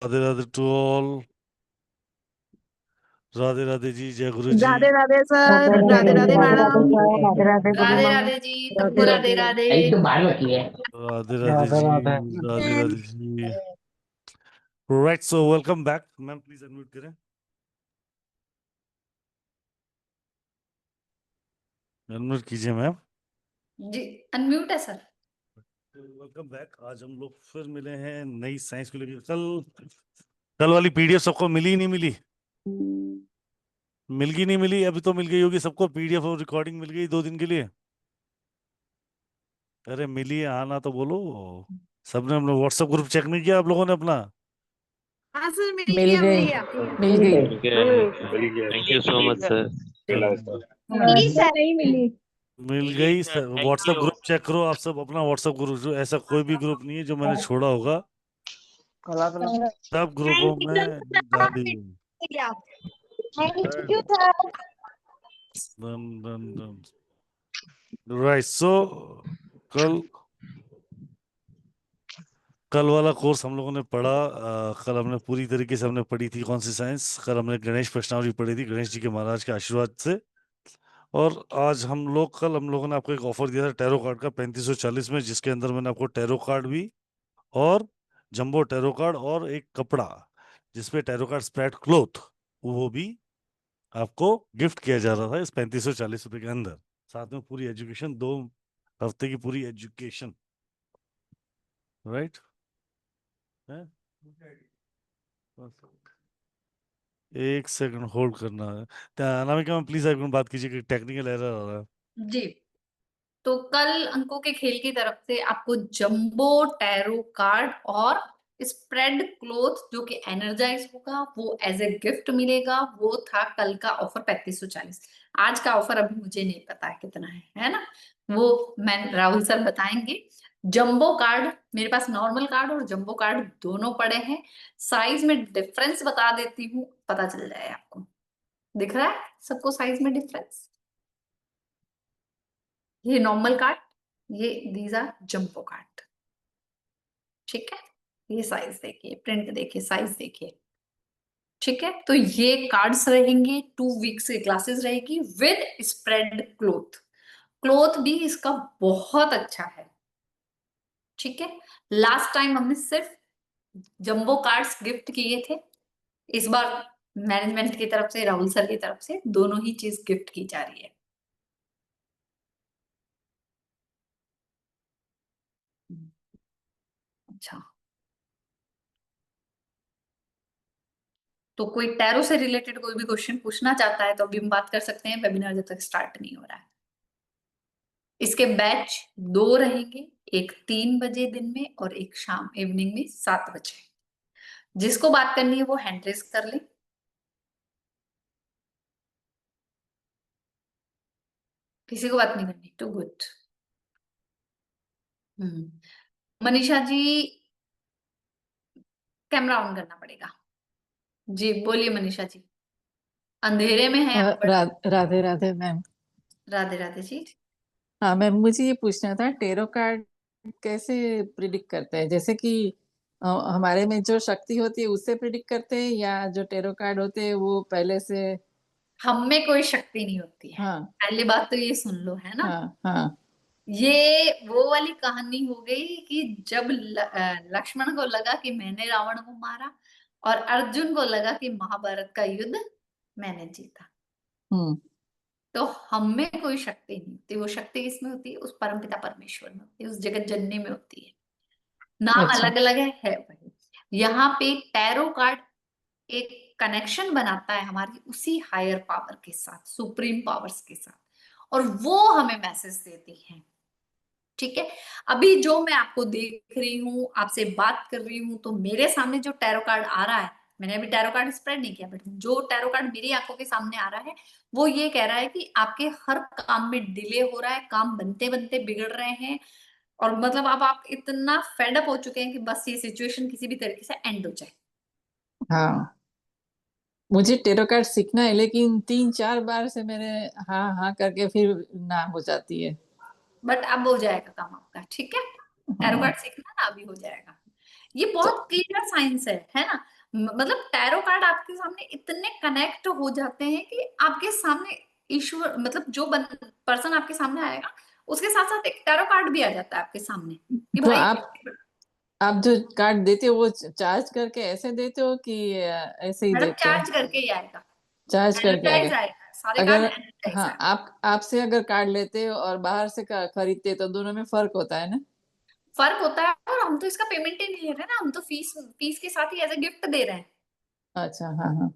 Radhe Radhe to all. Radhe Radhe ji, जय गुरु जी। Radhe Radhe Radhe sir, Radhe Radhe Radhe Radhe madam. राधे राधे राधे गुरुमा। राधे जी, राधे तुमको राधे राधे। राधे। एक तो बाल बची है। Radhe Radhe Radhe ji. Radhe. Radhe Radhe ji. Right, so welcome back. Ma'am please unmute करें। अनम्यूट कीजिए मैम। जी, अनम्यूट है सर। Welcome back. आज हम लोग फिर मिले हैं नई साइंस को लेकर। कल वाली पीडीएफ सबको मिली नहीं मिली? मिल गई नहीं मिली? अभी तो मिल गई होगी सबको, पीडीएफ और रिकॉर्डिंग मिल गई 2 दिन के लिए। अरे मिली है, आना तो बोलो। सबने अपना व्हाट्सएप ग्रुप चेक नहीं किया आप लोगों ने अपना? हाँ सर, मिल मिल गया, मिल गई। गया। मिल गई। Thank you so much sir. मिली सर, नहीं मिली। मिल गई। व्हाट्सएप ग्रुप चेक करो आप सब अपना व्हाट्सएप ग्रुप। ऐसा कोई भी ग्रुप नहीं है जो मैंने छोड़ा होगा, सब ग्रुपों थैंक में डाली। You. Thank you sir. Right, so कल कल वाला कोर्स हम लोगों ने पढ़ा। कल हमने पूरी तरीके से हमने पढ़ी थी कौन सी साइंस? कल हमने गणेश प्रश्नावली पढ़ी थी, गणेश जी के महाराज के आशीर्वाद से। और आज कल हम लोगों ने आपको एक ऑफर दिया था टैरो कार्ड का 3540 में, जिसके अंदर मैंने आपको टैरो कार्ड भी और जंबो टैरो कार्ड और एक कपड़ा जिसपे टैरो कार्ड स्प्रेड क्लोथ, वो भी आपको गिफ्ट किया जा रहा था इस 3540 रुपए के अंदर। साथ में पूरी एजुकेशन, 2 हफ्ते की पूरी एजुकेशन। राइट है? एक सेकंड होल्ड करना है। अनामिका में प्लीज एक मिनट बात कीजिए कि टेक्निकल एरर आ रहा है। जी, तो कल अंकों के खेल की तरफ से आपको जंबो टैरो कार्ड और स्प्रेड क्लॉथ जो कि एनर्जाइज होगा वो एज ए गिफ्ट मिलेगा। वो था कल का ऑफर 3540। आज का ऑफर अभी मुझे नहीं पता है कितना है ना? वो मैं राहुल सर बताएंगे। जंबो कार्ड मेरे पास नॉर्मल कार्ड और जंबो कार्ड दोनों पड़े हैं। साइज में डिफरेंस बता देती हूँ, पता चल जाए आपको। दिख रहा है सबको साइज में डिफरेंस? ये नॉर्मल कार्ड, ये दीज आर जंबो कार्ड। ठीक है, ये साइज देखिए, प्रिंट देखिए, साइज देखिए। ठीक है, तो ये कार्ड्स रहेंगे। 2 वीक्स की क्लासेस रहेगी विद स्प्रेड क्लोथ। क्लोथ भी इसका बहुत अच्छा है। ठीक है, लास्ट टाइम हमने सिर्फ जंबो कार्ड्स गिफ्ट किए थे। इस बार मैनेजमेंट की तरफ से, राहुल सर की तरफ से दोनों ही चीज गिफ्ट की जा रही है। अच्छा, तो कोई टैरो से रिलेटेड कोई भी क्वेश्चन पूछना चाहता है तो अभी हम बात कर सकते हैं, वेबिनार जब तक स्टार्ट नहीं हो रहा है। इसके बैच 2 रहेंगे, एक 3 बजे दिन में और एक शाम इवनिंग में 7 बजे। जिसको बात करनी है वो हैंड रेस कर ले। किसी को बात नहीं करनी? Too good. Manisha ji, camera on करना पड़ेगा। जी बोलिए मनीषा जी, अंधेरे में है आप बड़े। राधे राधे मैम। राधे राधे जी। हाँ मैम, मुझे ये पूछना था टेरो कार्ड कैसे प्रिडिक्ट करते हैं? जैसे कि हमारे में जो शक्ति होती है उससे प्रिडिक्ट करते हैं, या जो टेरो कार्ड होते हैं वो पहले से? हम में कोई शक्ति नहीं होती है, हाँ पहली बात तो ये सुन लो, है ना? हाँ हाँ। ये वो वाली कहानी हो गई कि जब लक्ष्मण को लगा कि मैंने रावण को मारा और अर्जुन को लगा कि महाभारत का युद्ध मैंने जीता। हम्म। तो हम में कोई शक्ति नहीं होती। वो शक्ति किसमें होती है? उस परमपिता परमेश्वर में होती है, उस जगत जननी में होती है। नाम अच्छा। अलग अलग है वही। यहाँ पे टैरो कार्ड एक कनेक्शन बनाता है हमारी उसी हायर पावर के साथ, सुप्रीम पावर्स के साथ, और वो हमें मैसेज देती है। ठीक है, अभी जो मैं आपको देख रही हूँ, आपसे बात कर रही हूँ, तो मेरे सामने जो टैरो कार्ड आ रहा है, मैंने अभी टैरो कार्ड स्प्रेड नहीं किया, बट जो टैरो कार्ड मेरी आंखों के सामने आ रहा है वो ये कह रहा है कि आपके हर काम में डिले हो रहा है, काम बनते बनते बिगड़ रहे हैं, और मतलब अब आप इतना फेडअप हो चुके हैं कि बस ये सिचुएशन किसी भी तरीके से एंड हो जाए। हाँ, मुझे टेरो कार्ड सीखना है, लेकिन 3-4 बार से मैंने हाँ हाँ करके फिर ना हो जाती है। बट अब हो जाएगा काम आपका। ठीक है, टैरो हाँ। कार्ड सीखना ना, अभी हो जाएगा। ये बहुत क्लियर साइंस है ना। मतलब टैरो कार्ड आपके सामने इतने कनेक्ट हो जाते हैं कि आपके सामने ईश्वर, मतलब जो पर्सन आपके सामने आएगा उसके साथ साथ एक टैरो कार्ड भी आ जाता है आपके सामने कि तो भाई आप जो कार्ड देते हो वो चार्ज करके ऐसे देते हो कि ऐसे ही मैडम देते हो? चार्ज करके ही आएगा, चार्ज करके एनर्जाइज आएगा। आएगा, सारे कार्ड अगर एनर्जाइज हाँ, आएगा। आपसे अगर कार्ड लेते हो और बाहर से खरीदते तो दोनों में फर्क होता है ना? फर्क होता है, और हम तो इसका पेमेंट ही नहीं ले रहे ना, हम तो फीस के साथ ही एज ए गिफ्ट दे रहे हैं। अच्छा, हाँ हाँ।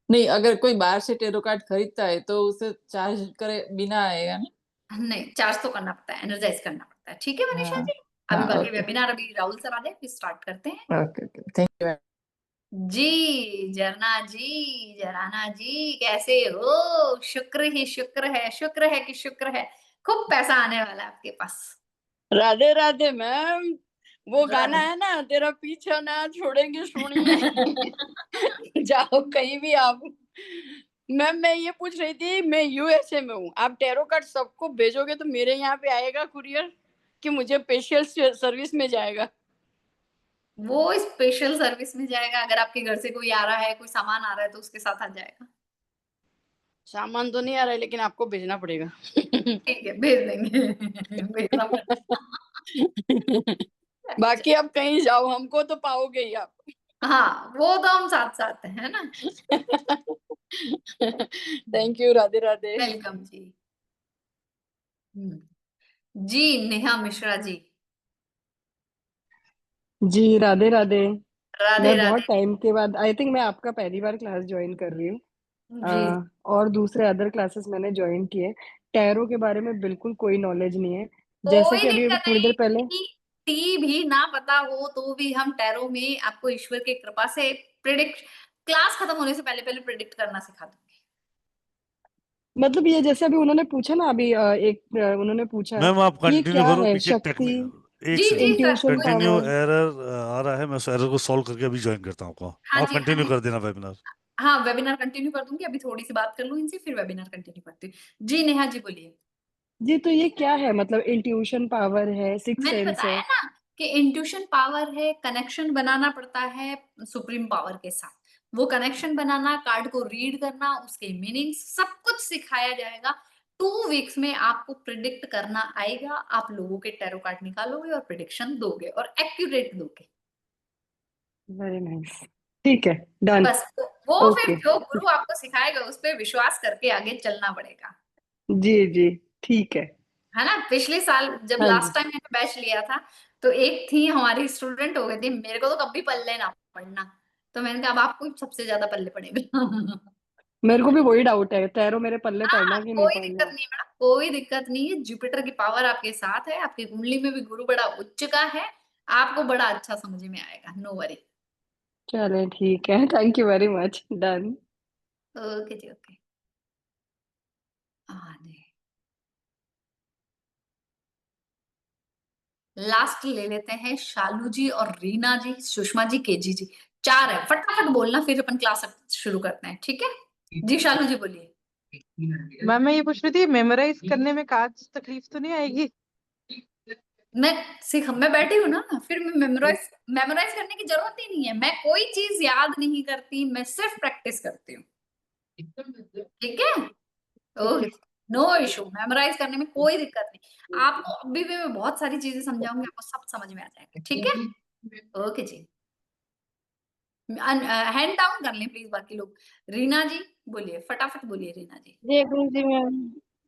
नहीं, अगर कोई बाहर से टेरो कार्ड खरीदता है तो उसे चार्ज करे बिना आएगा ना? नहीं, चार्ज तो करना पड़ता है, एनर्जाइज करना पड़ता है। ठीक है मनीषा हाँ जी, अभी हाँ, बाकी ओके वेबिनार अभी राहुल सर आ जाए फिर स्टार्ट करते हैं। Okay okay, thank you. जी जरना जी, जराना जी, कैसे हो? शुक्र ही शुक्र है कि शुक्र है, खूब पैसा आने वाला है आपके पास। राधे राधे मैम, वो गाना राधे। है ना, तेरा पीछा ना छोड़ेंगे सोनिए। जाओ कहीं भी आप। मैम मैं ये पूछ रही थी, मैं यूएसए में हूँ, आप टैरो कार्ड सबको भेजोगे तो मेरे यहाँ पे आएगा कुरियर कि मुझे स्पेशल सर्विस में जाएगा? वो स्पेशल सर्विस में जाएगा, अगर आपके घर से कोई आ रहा है, कोई सामान आ रहा है तो उसके साथ आ जाएगा। सामान तो नहीं आ रहा है लेकिन आपको भेजना पड़ेगा। ठीक है, भेज देंगे। भेजना पड़ेगा। बाकी आप कहीं जाओ हमको तो पाओगे ही आप। हाँ, वो तो हम साथ साथ है ना। Thank you, Radhe Radhe. Welcome जी। जी नेहा मिश्रा जी। जी राधे राधे। राधे मैं बहुत राधे टाइम के बाद, आई थिंक मैं आपका पहली बार क्लास ज्वाइन कर रही हूँ। जी। और दूसरे अदर क्लासेस मैंने ज्वाइन किए। टैरो के बारे में बिल्कुल कोई नॉलेज नहीं है। जैसे कोई कि अभी दिक्कत थोड़ी देर पहले नहीं, टी भी ना पता हो तो भी हम टैरो में आपको ईश्वर की कृपा से प्रिडिक्ट, क्लास खत्म होने से पहले पहले प्रिडिक्ट करना सिखा दूंगी। मतलब ये जैसे अभी उन्होंने पूछा ना, अभी उन्होंने पूछा मैम आप ये कंटिन्यू क्या करो, है, पीछे शक्ति, एक जी जी सेकंड, सर, इंट्यूशन कोई कंटिन्यू पावर। एरर आ रहा है, मैं उस एरर को सॉल्व करके अभी ज्वाइन करता हूँ आपको। हाँ आप जी, कंटिन्यू कर देना वेबिनार। हाँ वेबिनार कंटिन्यू कर दूंगी, अभी थोड़ी सी बात कर लूँ इनसे फिर वेबिनार कंटिन्यू करती हूँ। जी नेहा जी बोलिए। जी तो ये क्या है, मतलब इंट्यूशन पावर है, सिक्स मैंने सेंस है? बताया ना कि इंट्यूशन पावर है, कनेक्शन बनाना पड़ता है सुप्रीम पावर के साथ। वो कनेक्शन बनाना, कार्ड को रीड करना, उसके मीनिंग्स सब कुछ सिखाया जाएगा। 2 वीक्स में आपको प्रिडिक्ट करना आएगा, आप लोगों के टैरो कार्ड निकालोगे और प्रिडिक्शन दोगे और एक्यूरेट दोगे। वेरी नाइस, ठीक है, डन। बस वो फिर ओके, जो गुरु आपको सिखाएगा उस पर विश्वास करके आगे चलना पड़ेगा, जी जी, ठीक है ना। पिछले साल जब हाँ जी। लास्ट टाइम मैंने बैच लिया था तो एक थी हमारी स्टूडेंट हो गई थी, मेरे को तो कभी पल्ले ना पड़ना, तो मैंने कहा अब आपको सबसे ज्यादा पल्ले पड़ेगा। मेरे को भी वही डाउट है, टैरो मेरे पल्ले हाँ पड़ना कि नहीं कोई दिक्कत पड़ना। नहीं मैडम, कोई दिक्कत नहीं है, जुपिटर की पावर आपके साथ है, आपकी कुंडली में भी गुरु बड़ा उच्च का है, आपको बड़ा अच्छा समझ में आएगा, नो वरी। चले ठीक है, thank you very much, done. Okay जी ओके। हाँ जी, लास्ट ले लेते हैं शालू जी और रीना जी, सुषमा जी, केजी जी, 4 है, फटाफट बोलना फिर अपन क्लास शुरू करते हैं, ठीक है। जी शालू जी बोलिए। मैम मैं ये पूछ रही थी, मेमोराइज करने में काज तकलीफ तो नहीं आएगी? मैं बैठी हूँ ना, फिर मैं मेमोराइज मेमोराइज करने की जरूरत ही नहीं है, मैं कोई चीज याद नहीं करती, मैं सिर्फ प्रैक्टिस करती हूँ, ठीक है। ओके, नो इशू, मेमोराइज करने में कोई दिक्कत नहीं, आपको अभी भी मैं बहुत सारी चीजें समझाऊंगी, आपको सब समझ में आ जाएगा, ठीक है। ओके जी, हैंड डाउन कर लें प्लीज बाकी लोग। रीना जी बोलिए, फटाफट बोलिए रीना जी। जय गुरु जी मैम।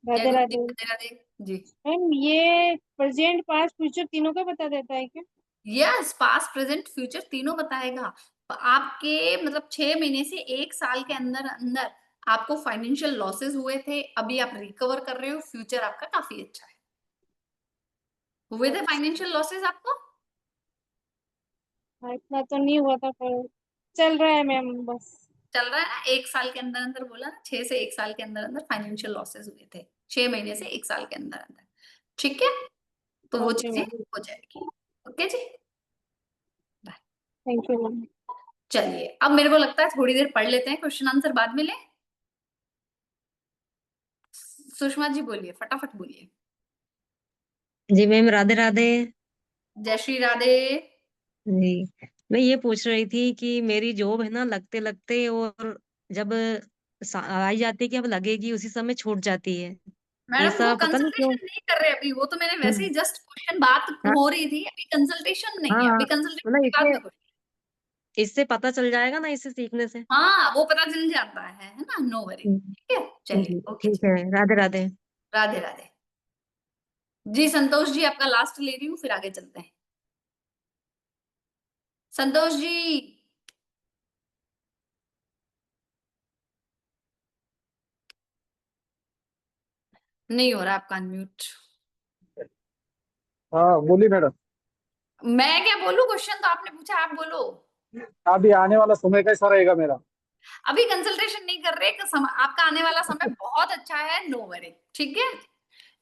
जय राधे गुरु जी, राधे। राधे राधे जी। मैम ये प्रेजेंट पास्ट फ्यूचर तीनों का बता देता है क्या? यस, पास्ट प्रेजेंट फ्यूचर तीनों बताएगा। आपके मतलब 6 महीने से 1 साल के अंदर अंदर आपको फाइनेंशियल लॉसेस हुए थे, अभी आप रिकवर कर रहे हो, फ्यूचर आपका काफी अच्छा है। हुए थे फाइनेंशियल लॉसेस आपको? हाँ, इतना तो नहीं हुआ था पर चल रहा है मैम बस। चल रहा है ना, 1 साल के अंदर अंदर बोला ना, 6 से 1 साल के अंदर अंदर फाइनेंशियल लॉसेस हुए थे, 6 महीने से 1 साल के अंदर अंदर, ठीक है। तो वो ओके चीजें मैम, हो जाएगी। ओके जी, थैंक यू मैम। चलिए अब मेरे को लगता है थोड़ी देर पढ़ लेते हैं, क्वेश्चन आंसर बाद में ले। सुषमा जी बोलिए, फटाफट बोलिए। जी मैम, राधे राधे। जय श्री राधे। जी मैं ये पूछ रही थी कि मेरी जॉब है ना, लगते लगते और जब आई जाती है कि अब लगेगी, उसी समय छूट जाती है। मैडम वो ऐसा पता नहीं क्यों। कंसल्टेशन नहीं कर रहे अभी, वो तो मैंने वैसे ही हम्म, जस्ट क्वेश्चन बात हाँ हो रही थी, अभी कंसल्टेशन नहीं है, हाँ, अभी कंसल्टेशन मतलब के बाद इससे में कुछ। इससे पता चल जाएगा ना, इससे सीखने से। हाँ वो पता चल जाता है ना, नो वरी। हम्म, ठीक है, चलिए, ओके ठीक जी, है, राधे राधे। राधे राधे। जी संतोष जी, आपका लास्ट ले रही हूँ, फिर आगे चलते हैं। संतोष जी। नहीं हो रहा आपका अनम्यूट। हाँ बोलिए मैडम। मैं क्या बोलूं, क्वेश्चन तो आपने पूछा, आप बोलो। अभी आने वाला समय कैसा रहेगा मेरा? अभी कंसल्टेशन नहीं कर रहे, आपका आने वाला समय बहुत अच्छा है, नो वरी। ठीक है,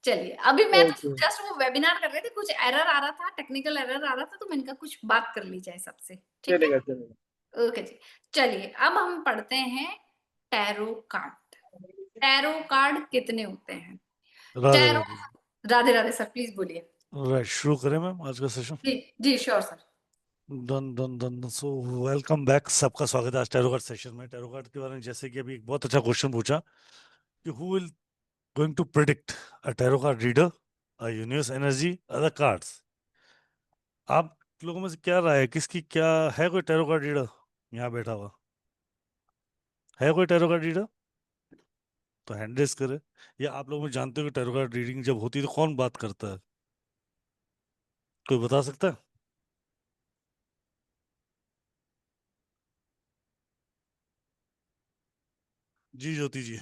चलिए, अभी मैं तो ओके, जस्ट वो वेबिनार कर रहे थे, कुछ एरर आ रहा था, टेक्निकल एरर आ रहा था, तो मैंने कहा कुछ बात कर ली जाए सबसे। ठीक है, चलेगा चलेगा। ओके जी। चलिए अब हम पढ़ते हैं टैरो कार्ड। टैरो कार्ड कितने होते हैं? Radhe tarot, Radhe. Radhe Radhe sir, please बोलिए। राइट, शुरू करें मैम आज का सेशन। जी जी sure sir. Done done done. So welcome back, सबका स्वागत है आज टैरो कार्ड सेशन में। टैरो कार्ड के बारे में जैसे कि अभी एक बहुत अच्छा क्वेश्चन पूछा कि who will going to predict a tarot card reader, a universe energy, other cards. आप लोगों में से क्या राय है, किसकी क्या है? कोई टैरो कार्ड रीडर यहाँ बैठा हुआ है? कोई टैरो कार्ड रीडर तो हैंड रेज करे। या आप लोग में जानते हो कि टैरो कार्ड रीडिंग जब होती है तो कौन बात करता है? कोई बता सकता है? जी ज्योति जी।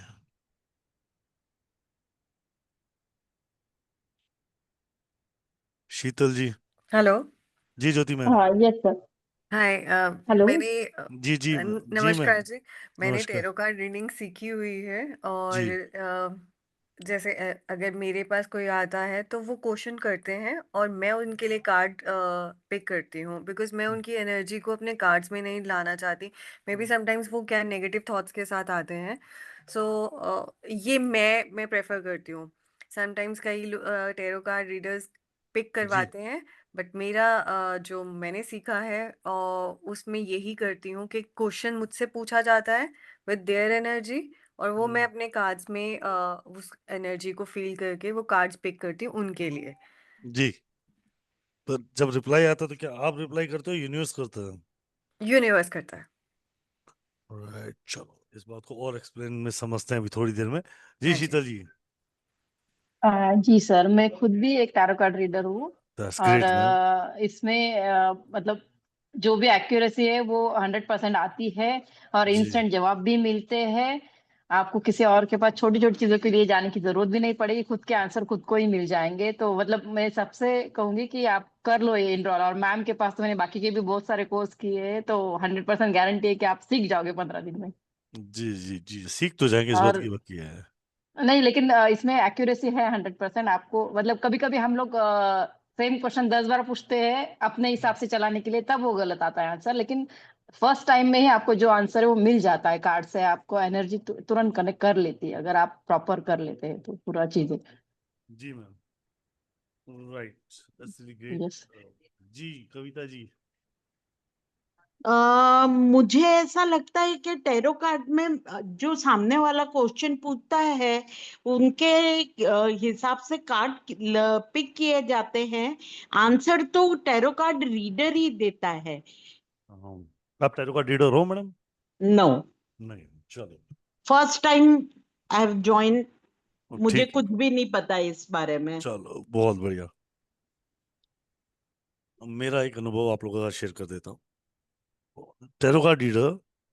शीतल जी। हेलो। जी ज्योति मैम। हाँ यस सर। हाय। हेलो। मैंने जी जी जी नमस्कार मैम। जी। मैंने नमस्कार। टैरो कार्ड रीडिंग सीखी हुई है। और जी जैसे अगर मेरे पास कोई आता है तो वो क्वेश्चन करते हैं और मैं उनके लिए कार्ड पिक करती हूँ, बिकॉज मैं उनकी एनर्जी को अपने कार्ड्स में नहीं लाना चाहती। मे बी समटाइम्स वो क्या नेगेटिव थॉट्स के साथ आते हैं। सो ये मैं प्रेफर करती हूँ। समटाइम्स कई टैरो कार्ड रीडर्स पिक जी करवाते हैं, बट मेरा जो मैंने सीखा है उसमें यही करती हूँ कि क्वेश्चन मुझसे पूछा जाता है विद देयर एनर्जी, और वो मैं अपने कार्ड्स में उस एनर्जी को फील करके वो कार्ड्स पिक करती हूँ उनके लिए। जी। पर जब रिप्लाई आता है तो क्या आप रिप्लाई करते हो, यूनिवर्स करते हैं? यूनिवर्स करता है। राइट, चलो इस बात को और एक्सप्लेन में समझते हैं अभी थोड़ी देर में। जी हाँ जी। शीतल जी। जी सर, मैं खुद भी एक टैरो कार्ड रीडर हूँ। दैट्स और ग्रेट मैम। इसमें मतलब जो भी एक्यूरेसी है वो 100% आती है। और जी इंस्टेंट जवाब भी मिलते हैं। आपको किसी और के पास छोटी छोटी चीजों के लिए जाने की जरूरत भी नहीं पड़ेगी, खुद के आंसर खुद को ही मिल जाएंगे। तो मतलब मैं सबसे कहूंगी कि आप कर लो ये इनरोल। और मैम के पास तो मैंने बाकी के भी बहुत सारे कोर्स किए हैं, तो 100% गारंटी है कि आप सीख जाओगे 15 दिन में। जी जी जी, सीख तो जाएंगे, इस बात और की बाकी है। नहीं, लेकिन इसमें एक्यूरेसी है 100%। आपको मतलब कभी कभी हम लोग सेम क्वेश्चन 10 बार पूछते हैं अपने हिसाब से चलाने के लिए, तब वो गलत आता है आंसर। लेकिन फर्स्ट टाइम में ही आपको जो आंसर है वो मिल जाता है कार्ड से। आपको एनर्जी तुरंत कनेक्ट कर लेती है अगर आप प्रॉपर कर लेते हैं तो पूरा चीजें। जी ma'am. Right, that's really great. Yes. जी कविता जी। मुझे ऐसा लगता है कि टैरो कार्ड में जो सामने वाला क्वेश्चन पूछता है उनके हिसाब से कार्ड पिक किए जाते हैं। आंसर तो टैरो कार्ड रीडर ही देता है। आप टैरो कार्ड रीडर हो मैडम? नो, नहीं, चलो first time I have join. मुझे ठीक है। कुछ भी नहीं पता इस बारे में। चलो बहुत बढ़िया। मेरा एक अनुभव आप लोगों के साथ शेयर कर देता हूँ। टैरो कार्ड रीडर,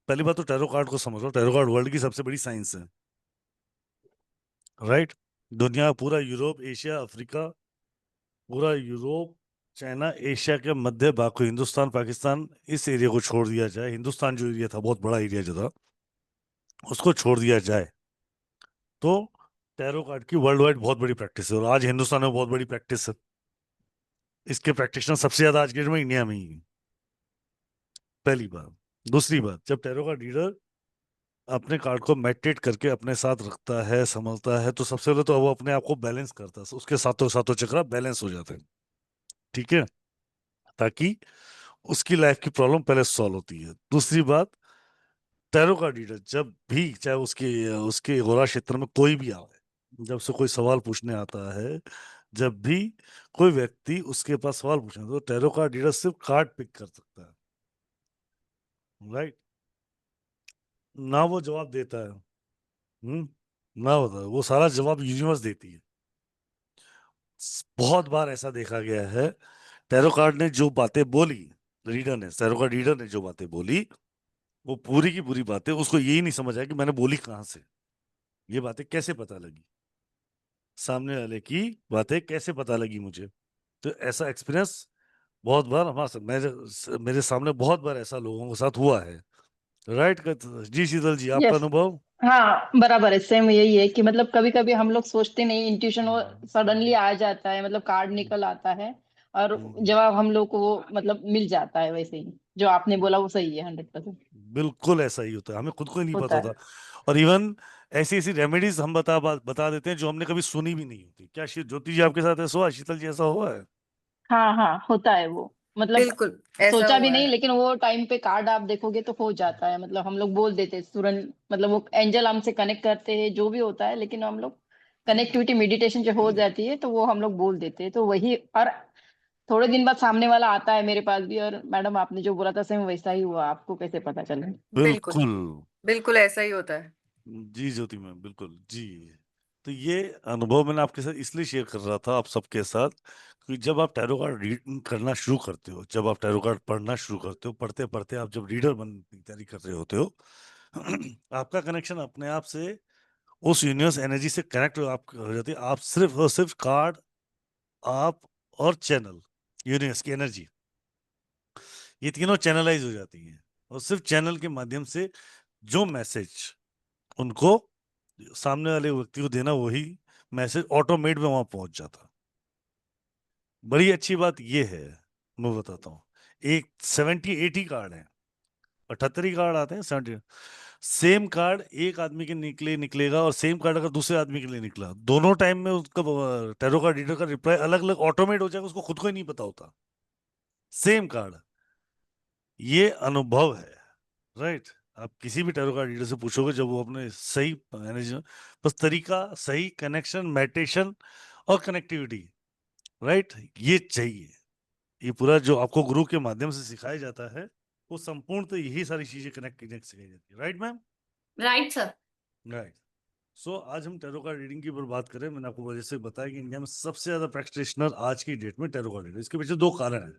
पहली बात तो टैरो कार्ड को समझ लो, टैरो कार्ड वर्ल्ड की सबसे बड़ी साइंस है। राइट। दुनिया पूरा, यूरोप, एशिया, अफ्रीका, पूरा यूरोप, चाइना, एशिया के मध्य भाग को, हिंदुस्तान, पाकिस्तान, इस एरिया को छोड़ दिया जाए, हिंदुस्तान जो एरिया था, बहुत बड़ा एरिया जो था, उसको छोड़ दिया जाए तो टैरो कार्ड की वर्ल्ड वाइड बहुत बड़ी प्रैक्टिस है। और आज हिंदुस्तान में बहुत बड़ी प्रैक्टिस है। इसके प्रैक्टिशनर सबसे ज्यादा आज के डेट में इंडिया में ही है। पहली बात। दूसरी बात, जब टैरो कार्ड रीडर अपने कार्ड को मेडिटेट करके अपने साथ रखता है, समझता है, तो सबसे पहले तो वो अपने आप को बैलेंस करता है, उसके सातों सातों चक्र बैलेंस हो जाते हैं। ठीक है, ताकि उसकी लाइफ की प्रॉब्लम पहले सॉल्व होती है। दूसरी बात, टैरो का रीडर जब भी, चाहे उसके उसके गोरा क्षेत्र में कोई भी आए, जब से कोई सवाल पूछने आता है, जब भी कोई व्यक्ति उसके पास सवाल पूछना, तो टैरो का रीडर सिर्फ कार्ड पिक कर सकता है, राइट? ना वो जवाब देता है, ना होता है, वो सारा जवाब यूनिवर्स देती है। बहुत बार ऐसा देखा गया है, टैरो कार्ड ने जो बातें बोली, टैरो कार्ड रीडर ने जो बातें बोली, वो पूरी की पूरी बातें उसको यही नहीं समझ आया कि मैंने बोली कहाँ से, ये बातें कैसे पता लगी, सामने वाले की बातें कैसे पता लगी मुझे। तो ऐसा एक्सपीरियंस बहुत बार मेरे सामने बहुत बार ऐसा लोगों के साथ हुआ है, राइट? जी शीतल जी, आपका यस, अनुभव? हाँ बराबर है, सेम यही है कि मतलब कभी कभी हम लोग सोचते नहीं, इंट्यूशन वो सडनली आ जाता है, मतलब कार्ड निकल आता है और जवाब हम लोग को वो मतलब मिल जाता है। वैसे ही जो आपने बोला वो सही है, 100% बिल्कुल ऐसा ही होता है, हमें खुद को ही नहीं होता पता है। था। और इवन ऐसी ऐसी रेमेडीज हम बता देते हैं जो हमने कभी सुनी भी नहीं होती। क्या ज्योति जी आपके साथ ऐसा हुआ, शीतल जी ऐसा हुआ है? हाँ हाँ, होता है वो, मतलब बिल्कुल ऐसा सोचा भी हुआ नहीं, है। लेकिन वो टाइम पे कार्ड आप देखोगे तो हो जाता है, मतलब हम लोग बोल देते हैं तुरंत, मतलब वो एंजल हमसे कनेक्ट करते हैं जो भी होता है, लेकिन हम लोग कनेक्टिविटी मेडिटेशन जो हो जाती है तो वो हम लोग बोल देते हैं, तो वही। और थोड़े दिन बाद सामने वाला आता है मेरे पास भी, और मैडम आपने जो बोला था सेम वैसा ही हुआ, आपको कैसे पता चला? बिल्कुल बिल्कुल। बिल्कुल ऐसा ही होता है। जी ज्योति मैम, बिल्कुल जी। तो ये अनुभव मैंने आपके साथ इसलिए शेयर कर रहा था, आप सबके साथ, कि जब आप टैरो कार्ड रीड करना शुरू करते हो, जब आप टैरो कार्ड पढ़ना शुरू करते हो, पढ़ते पढ़ते आप जब रीडर बनने की तैयारी कर रहे होते हो, आपका कनेक्शन अपने आप से उस यूनिवर्स एनर्जी से कनेक्ट आप हो जाती है। आप सिर्फ और सिर्फ कार्ड, आप और चैनल, यूनिवर्स की एनर्जी, ये तीनों चैनलाइज हो जाती हैं, और सिर्फ चैनल के माध्यम से जो मैसेज उनको सामने वाले व्यक्ति को देना, वही मैसेज ऑटोमेट में वहां पहुंच जाता। बड़ी अच्छी बात ये है, मैं बताता हूँ, एक 70-80 कार्ड है, 78 ही कार्ड आते हैं, 70। सेम कार्ड एक आदमी के निकलेगा, और सेम कार्ड अगर दूसरे आदमी के लिए निकला, दोनों टाइम में उसका टैरो कार्ड रीडर का रिप्लाई अलग अलग ऑटोमेट हो जाएगा, उसको खुद को ही नहीं पता होता। सेम कार्ड, ये अनुभव है, राइट? आप किसी भी टैरो कार्ड रीडर से पूछोगे, जब वो अपने सही मैनेज, बस तरीका, सही कनेक्शन, मेडिटेशन और कनेक्टिविटी, राइट, ये चाहिए। ये पूरा जो आपको गुरु के माध्यम से सिखाया जाता है, वो संपूर्ण तो यही सारी चीजें कनेक्ट सिखाई जाती है, right ma'am? Right sir. Right. So आज हम टैरो कार्ड रीडिंग की ऊपर बात करें। मैंने आपको वजह से बताया कि इंडिया में सबसे ज्यादा प्रैक्टिशनर आज की डेट में टैरो कार्ड रीडर, इसके पीछे दो कारण है,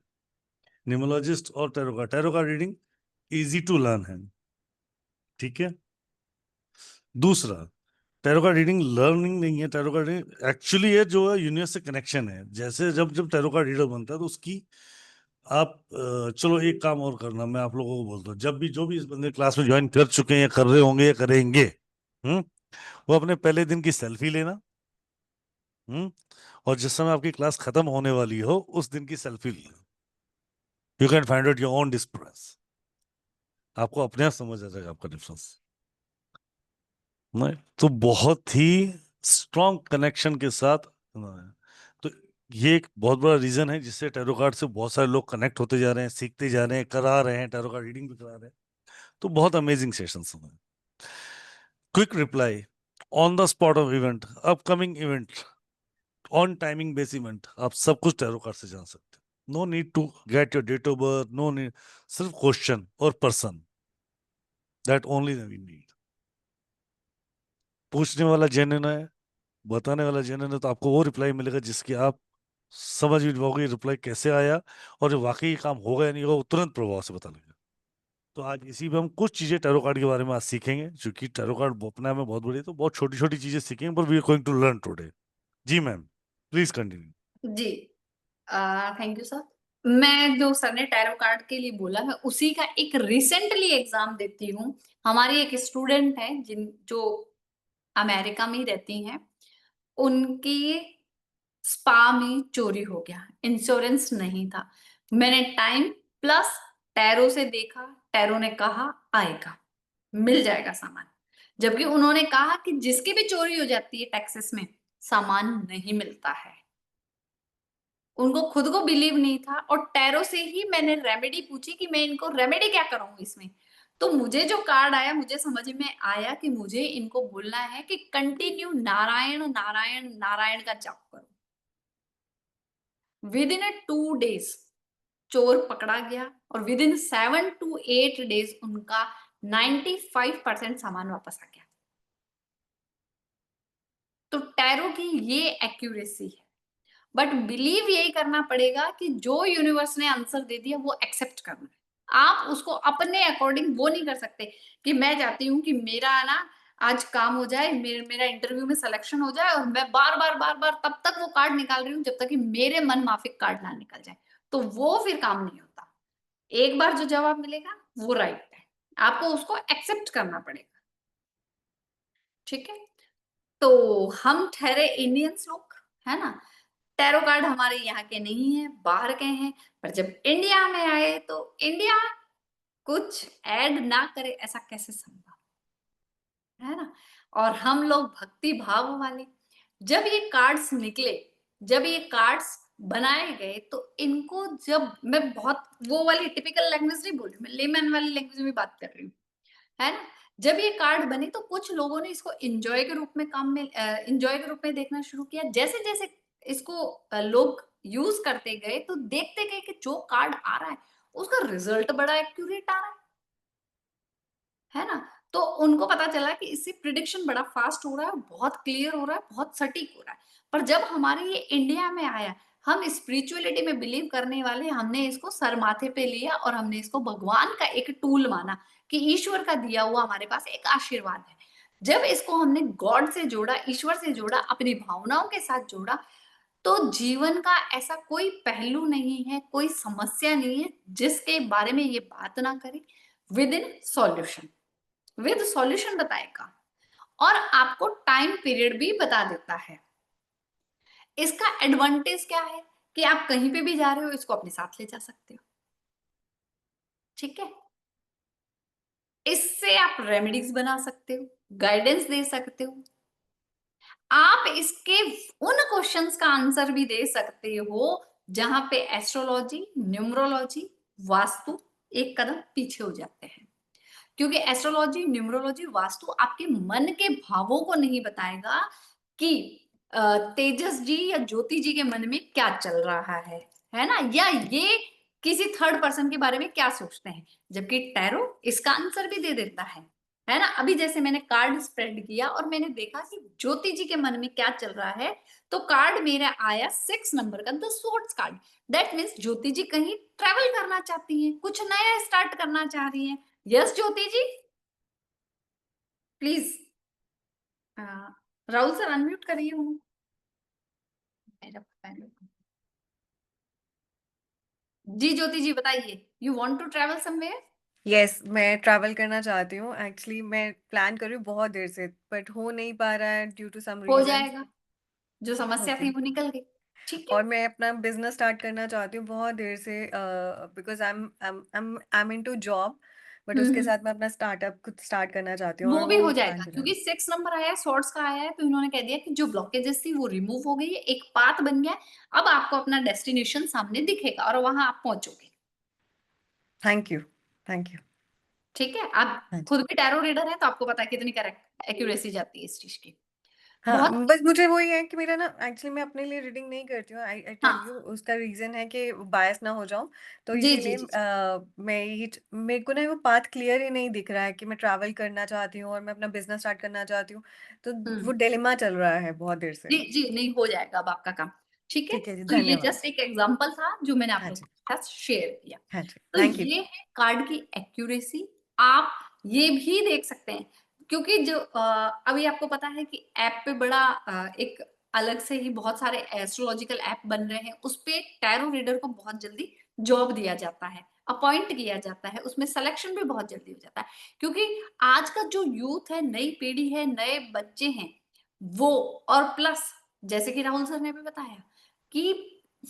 न्यूमरोलॉजिस्ट और tarot card reading easy to learn है, ठीक है? दूसरा, टैरो कार्ड रीडिंग लर्निंग नहीं है, टैरो कार्ड रीडिंग एक्चुअली है जो है यूनिवर्स से कनेक्शन है। जैसे जब जब टैरो कार्ड रीडर बनता है तो उसकी आप चलो एक काम और करना, मैं आप लोगों को बोलता हूँ, जब भी जो भी इस बंदे क्लास में ज्वाइन कर चुके हैं या कर रहे होंगे या करेंगे, वो अपने पहले दिन की सेल्फी लेना, और जिस समय आपकी क्लास खत्म होने वाली हो उस दिन की सेल्फी लेना। You can find out your own difference, आपको अपने आप समझ आ जाएगा आपका डिफरेंस। नहीं तो बहुत ही स्ट्रॉन्ग कनेक्शन के साथ, तो ये एक बहुत बड़ा रीजन है जिससे टैरो कार्ड से बहुत सारे लोग कनेक्ट होते जा रहे हैं, सीखते जा रहे हैं, करा रहे हैं, टैरो कार्ड रीडिंग भी करा रहे हैं। तो बहुत अमेजिंग सेशंस हैं। Quick reply, on the spot of event, upcoming event, on timing base event, आप सब कुछ टैरो कार्ड से जान सकते हैं। No need to get your date of birth, no need, सिर्फ क्वेश्चन और person, that only we need. पूछने वाला जेन्युइन है, बताने वाला जेन्युइन है, तो आपको वो रिप्लाई मिलेगा जिसकी आप समझ भी पाओगे रिप्लाई कैसे आया, और जो वाकई काम होगा या नहीं होगा वो तुरंत प्रभाव से बता लगेगा। तो आज इसी पे हम कुछ चीजें टैरो कार्ड के बारे में आज सीखेंगे, क्योंकि टैरो कार्ड अपने आप में बहुत बड़ी है, तो बहुत छोटी छोटी चीजें सीखेंगे, पर we are going to learn today. जी मैम, प्लीज कंटिन्यू। जी थैंक यू सर। मैं जो सर ने टैरो कार्ड के लिए बोला, मैं उसी का एक रिसेंटली एग्जाम देती हूँ। हमारी एक स्टूडेंट है जो अमेरिका में ही रहती हैं, उनकी स्पा में चोरी हो गया, इंश्योरेंस नहीं था। मैंने टाइम प्लस टैरो से देखा, टैरो ने कहा आएगा, मिल जाएगा सामान। जबकि उन्होंने कहा कि जिसकी भी चोरी हो जाती है टेक्सास में, सामान नहीं मिलता है। उनको खुद को बिलीव नहीं था और टैरो से ही मैंने रेमेडी पूछी कि मैं इनको रेमेडी क्या करूं इसमें। तो मुझे जो कार्ड आया मुझे समझ में आया कि मुझे इनको बोलना है कि कंटिन्यू नारायण नारायण नारायण का जाप करो। विद इन 2 डेज चोर पकड़ा गया और विद इन 7 to 8 डेज उनका 95% सामान वापस आ गया। तो टैरो की ये एक्यूरेसी है, बट बिलीव यही करना पड़ेगा कि जो यूनिवर्स ने आंसर दे दिया वो एक्सेप्ट करना है। आप उसको अपने अकॉर्डिंग वो नहीं कर सकते कि मैं चाहती हूँ कि मेरा ना आज काम हो जाए, मेरा इंटरव्यू में सिलेक्शन हो जाए और मैं बार-बार तब तक वो कार्ड निकाल रही हूँ जब तक कि मेरे मन माफिक कार्ड ना निकल जाए। तो वो फिर काम नहीं होता। एक बार जो जवाब मिलेगा वो राइट है। आपको उसको एक्सेप्ट करना पड़ेगा। ठीक है? तो हम ठहरे इंडियंस लोग, है ना? टैरो कार्ड हमारे यहाँ के नहीं है, बाहर के हैं, पर जब इंडिया में आए तो इंडिया कुछ ऐड ना करे ऐसा कैसे संभव, है ना? और हम लोग भक्ति भाव वाले, जब ये कार्ड्स निकले, जब ये कार्ड्स बनाए गए तो इनको जब मैं बहुत वो वाली टिपिकल लैंग्वेज नहीं बोल रही, मैं लेमैन वाली लैंग्वेज में बात कर रही हूँ, है ना? जब ये कार्ड बने तो कुछ लोगों ने इसको एन्जॉय के रूप में एन्जॉय के रूप में देखना शुरू किया। जैसे-जैसे इसको लोग यूज़ करते गए तो देखते गए कि जो कार्ड आ रहा है, उसका रिजल्ट बड़ा एक्यूरेट आ रहा है ना? तो उनको पता चला कि इससे प्रिडिक्शन बड़ा फास्ट हो रहा है, बहुत क्लियर हो रहा है, बहुत सटीक हो रहा है। पर जब हमारे ये इंडिया में आया, हम स्पिरिचुअलिटी में बिलीव करने वाले हमने इसको सर माथे पे लिया और हमने इसको भगवान का एक टूल माना कि ईश्वर का दिया हुआ हमारे पास एक आशीर्वाद है। जब इसको हमने गॉड से जोड़ा, ईश्वर से जोड़ा, अपनी भावनाओं के साथ जोड़ा, तो जीवन का ऐसा कोई पहलू नहीं है, कोई समस्या नहीं है, जिसके बारे में ये बात ना करें। With in solution, with solution बताएगा और आपको टाइम पीरियड भी बता देता है। इसका एडवांटेज क्या है कि आप कहीं पे भी जा रहे हो इसको अपने साथ ले जा सकते हो। ठीक है? इससे आप रेमेडीज बना सकते हो, गाइडेंस दे सकते हो। आप इसके उन क्वेश्चंस का आंसर भी दे सकते हो जहां पे एस्ट्रोलॉजी, न्यूमरोलॉजी, वास्तु एक कदम पीछे हो जाते हैं। क्योंकि एस्ट्रोलॉजी, न्यूमरोलॉजी, वास्तु आपके मन के भावों को नहीं बताएगा कि तेजस जी या ज्योति जी के मन में क्या चल रहा है ना? या ये किसी थर्ड पर्सन के बारे में क्या सोचते हैं, जबकि टैरो इसका आंसर भी दे देता है ना? अभी जैसे मैंने कार्ड स्प्रेड किया और मैंने देखा कि ज्योति जी के मन में क्या चल रहा है, तो कार्ड मेरा आया 6 नंबर का, the swords card. That means Jyoti ji कहीं ट्रेवल करना चाहती हैं, कुछ नया स्टार्ट करना चाह रही हैं। Yes Jyoti ji, please Rahul sir unmute करिए उन्हें। मेरा पता नहीं। जी ज्योति जी बताइए, you want to travel somewhere? Yes, मैं ट्रैवल करना चाहती हूँ। एक्चुअली मैं प्लान कर रही हूँ बहुत देर से, बट हो नहीं पा रहा है ड्यू टू सम हो रीजंस। जाएगा, जो समस्या ओके। थी वो निकल गई। ठीक है? और मैं अपना बिजनेस स्टार्ट करना चाहती हूँ बहुत देर से, because I am into job, but उसके हम्म, साथ मैं अपना स्टार्टअप खुद स्टार्ट करना चाहती हूँ और वो भी वो हो प्लान जाएगा कर रहा क्योंकि हूँ। 6 नंबर आया है, स्वॉर्ड्स का आया है, तो इन्होंने कह दिया कि जो ब्लॉकेजेस थी वो रिमूव हो गई है, एक पाथ बन गया। अब आपको अपना डेस्टिनेशन सामने दिखेगा और वहां आप पहुंचोगे। Thank you, thank you. ठीक है? आप हाँ जी। खुद भी टैरो रीडर है तो आपको पता है कितनी करेक्ट एक्यूरेसी जाती है इस चीज की। हाँ, बहुत बस मुझे वही है कि मेरा ना एक्चुअली मैं अपने लिए रीडिंग नहीं करती हूँ। आई टेल हाँ, यू उसका रीज़न है कि बायस ना हो जाऊँ, तो जी जी इसीलिए जी मैं यही मेरे को ना वो पाथ क्लियर ही नहीं दिख रहा है कि मैं ट्रैवल करना चाहती हूँ और मैं अपना बिज़नेस स्टार्ट करना चाहती हूँ। तो वो डिलेमा चल रहा है बहुत देर से। जी नहीं हो जाएगा अब आपका काम। ठीक है? ठीक है जी, तो ये धन्यवाद। जस्ट एक एग्जांपल था जो मैंने आप हाँ लोगों जी, के साथ शेयर किया। हाँ जी, तो थैंक यू। ये है कार्ड की एक्यूरेसी। आप ये भी देख सकते हैं क्योंकि जो अभी आपको पता है कि ऐप पे बड़ा एक अलग से ही बहुत सारे एस्ट्रोलॉजिकल ऐप बन रहे हैं। उसपे टैरो रीडर को बहुत जल्दी जॉब दिया जाता है, अपॉइंट किया जाता है, उसमें सिलेक्शन भी बहुत जल्दी हो जाता है। क्योंकि आज का जो यूथ है, नई पीढ़ी है, नए बच्चे हैं, वो और प्लस जैसे कि राहुल सर ने भी बताया कि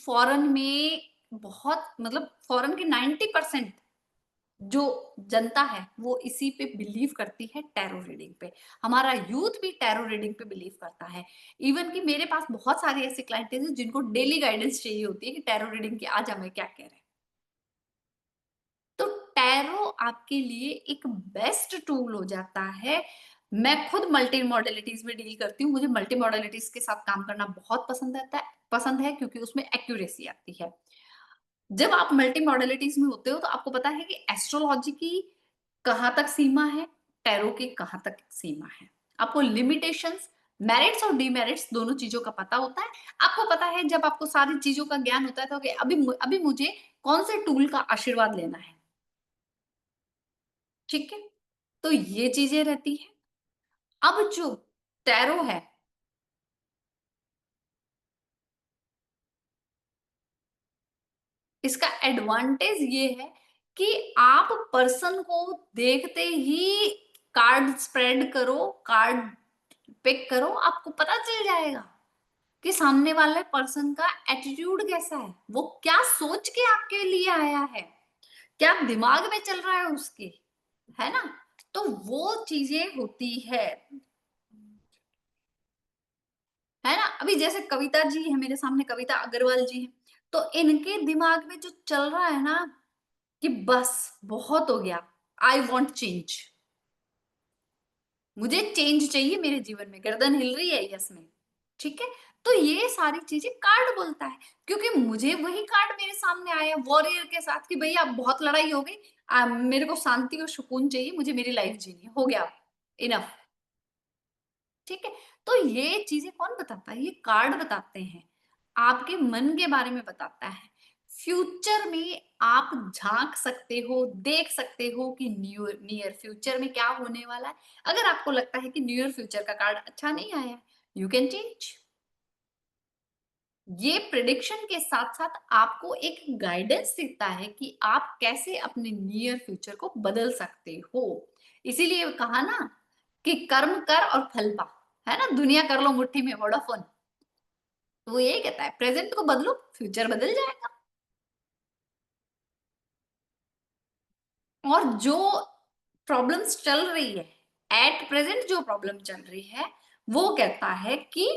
फॉरेन में बहुत मतलब फॉरेन के 90% जो जनता है वो इसी पे बिलीव करती है, टैरो रीडिंग पे। हमारा यूथ भी टैरो रीडिंग पे बिलीव करता है। इवन कि मेरे पास बहुत सारे ऐसे क्लाइंट हैं जिनको डेली गाइडेंस चाहिए होती है कि टैरो रीडिंग की आज हमें क्या कह रहे हैं। तो टैरो आपके लिए एक बेस्ट टूल हो जाता है। मैं खुद मल्टी मॉडलिटीज में डील करती हूँ, मुझे मल्टी मॉडलिटीज के साथ काम करना बहुत पसंद है क्योंकि उसमें एक्यूरेसी आती है। जब आप मल्टी मॉडलिटीज में होते हो तो आपको पता है कि एस्ट्रोलॉजी की कहाँ तक सीमा है, टैरो की कहाँ तक सीमा है। आपको लिमिटेशंस, मेरिट्स और डीमेरिट्स दोनों चीजों का पता होता है। आपको पता है जब आपको सारी चीजों का ज्ञान होता है तो कि अभी मुझे कौन से टूल का आशीर्वाद लेना है। ठीक है, तो ये चीजें रहती है। अब जो टैरो है, इसका एडवांटेज ये है कि आप पर्सन को देखते ही कार्ड स्प्रेड करो, कार्ड पिक करो, आपको पता चल जाएगा कि सामने वाले पर्सन का एटीट्यूड कैसा है, वो क्या सोच के आपके लिए आया है, क्या दिमाग में चल रहा है उसके, है ना। तो वो चीजें होती है ना। अभी जैसे कविता जी है मेरे सामने, कविता अग्रवाल जी है, तो इनके दिमाग में जो चल रहा है ना कि बस बहुत हो गया, आई वॉन्ट चेंज, मुझे चेंज चाहिए मेरे जीवन में, गर्दन हिल रही है यस में। ठीक है, तो ये सारी चीजें कार्ड बोलता है, क्योंकि मुझे वही कार्ड मेरे सामने आया वॉरियर के साथ कि भैया बहुत लड़ाई हो गई, मेरे को शांति और सुकून चाहिए, मुझे मेरी लाइफ जीनी है, हो गया इनफ। ठीक है, तो ये चीजें कौन बताता है, ये कार्ड बताते हैं, आपके मन के बारे में बताता है। फ्यूचर में आप झांक सकते हो, देख सकते हो कि नियर फ्यूचर में क्या होने वाला है। अगर आपको लगता है कि नियर फ्यूचर का कार्ड अच्छा नहीं आया, यू कैन चेंज। ये प्रिडिक्शन के साथ साथ आपको एक गाइडेंस देता है कि आप कैसे अपने नियर फ्यूचर को बदल सकते हो। इसीलिए कहा ना कि कर्म कर और फल पा, है ना, दुनिया कर लो मुट्ठी में वोडाफोन। तो वो यही कहता है प्रेजेंट को बदलो, फ्यूचर बदल जाएगा। और जो प्रॉब्लम्स चल रही है एट प्रेजेंट, जो प्रॉब्लम चल रही है वो कहता है कि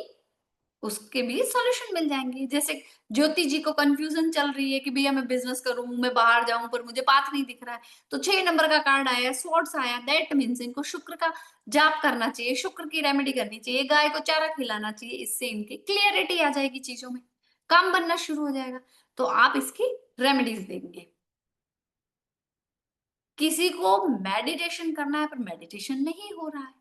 उसके भी सॉल्यूशन मिल जाएंगे। जैसे ज्योति जी को कंफ्यूजन चल रही है कि भैया मैं बिजनेस करूं, मैं बाहर जाऊं, पर मुझे पाथ नहीं दिख रहा है, तो 6 नंबर का कार्ड आया, स्वॉर्ड्स आया, दैट मीन्स इनको शुक्र का जाप करना चाहिए, शुक्र की रेमेडी करनी चाहिए, गाय को चारा खिलाना चाहिए, इससे इनकी क्लियरिटी आ जाएगी, चीजों में काम बनना शुरू हो जाएगा। तो आप इसकी रेमेडीज देंगे। किसी को मेडिटेशन करना है पर मेडिटेशन नहीं हो रहा है,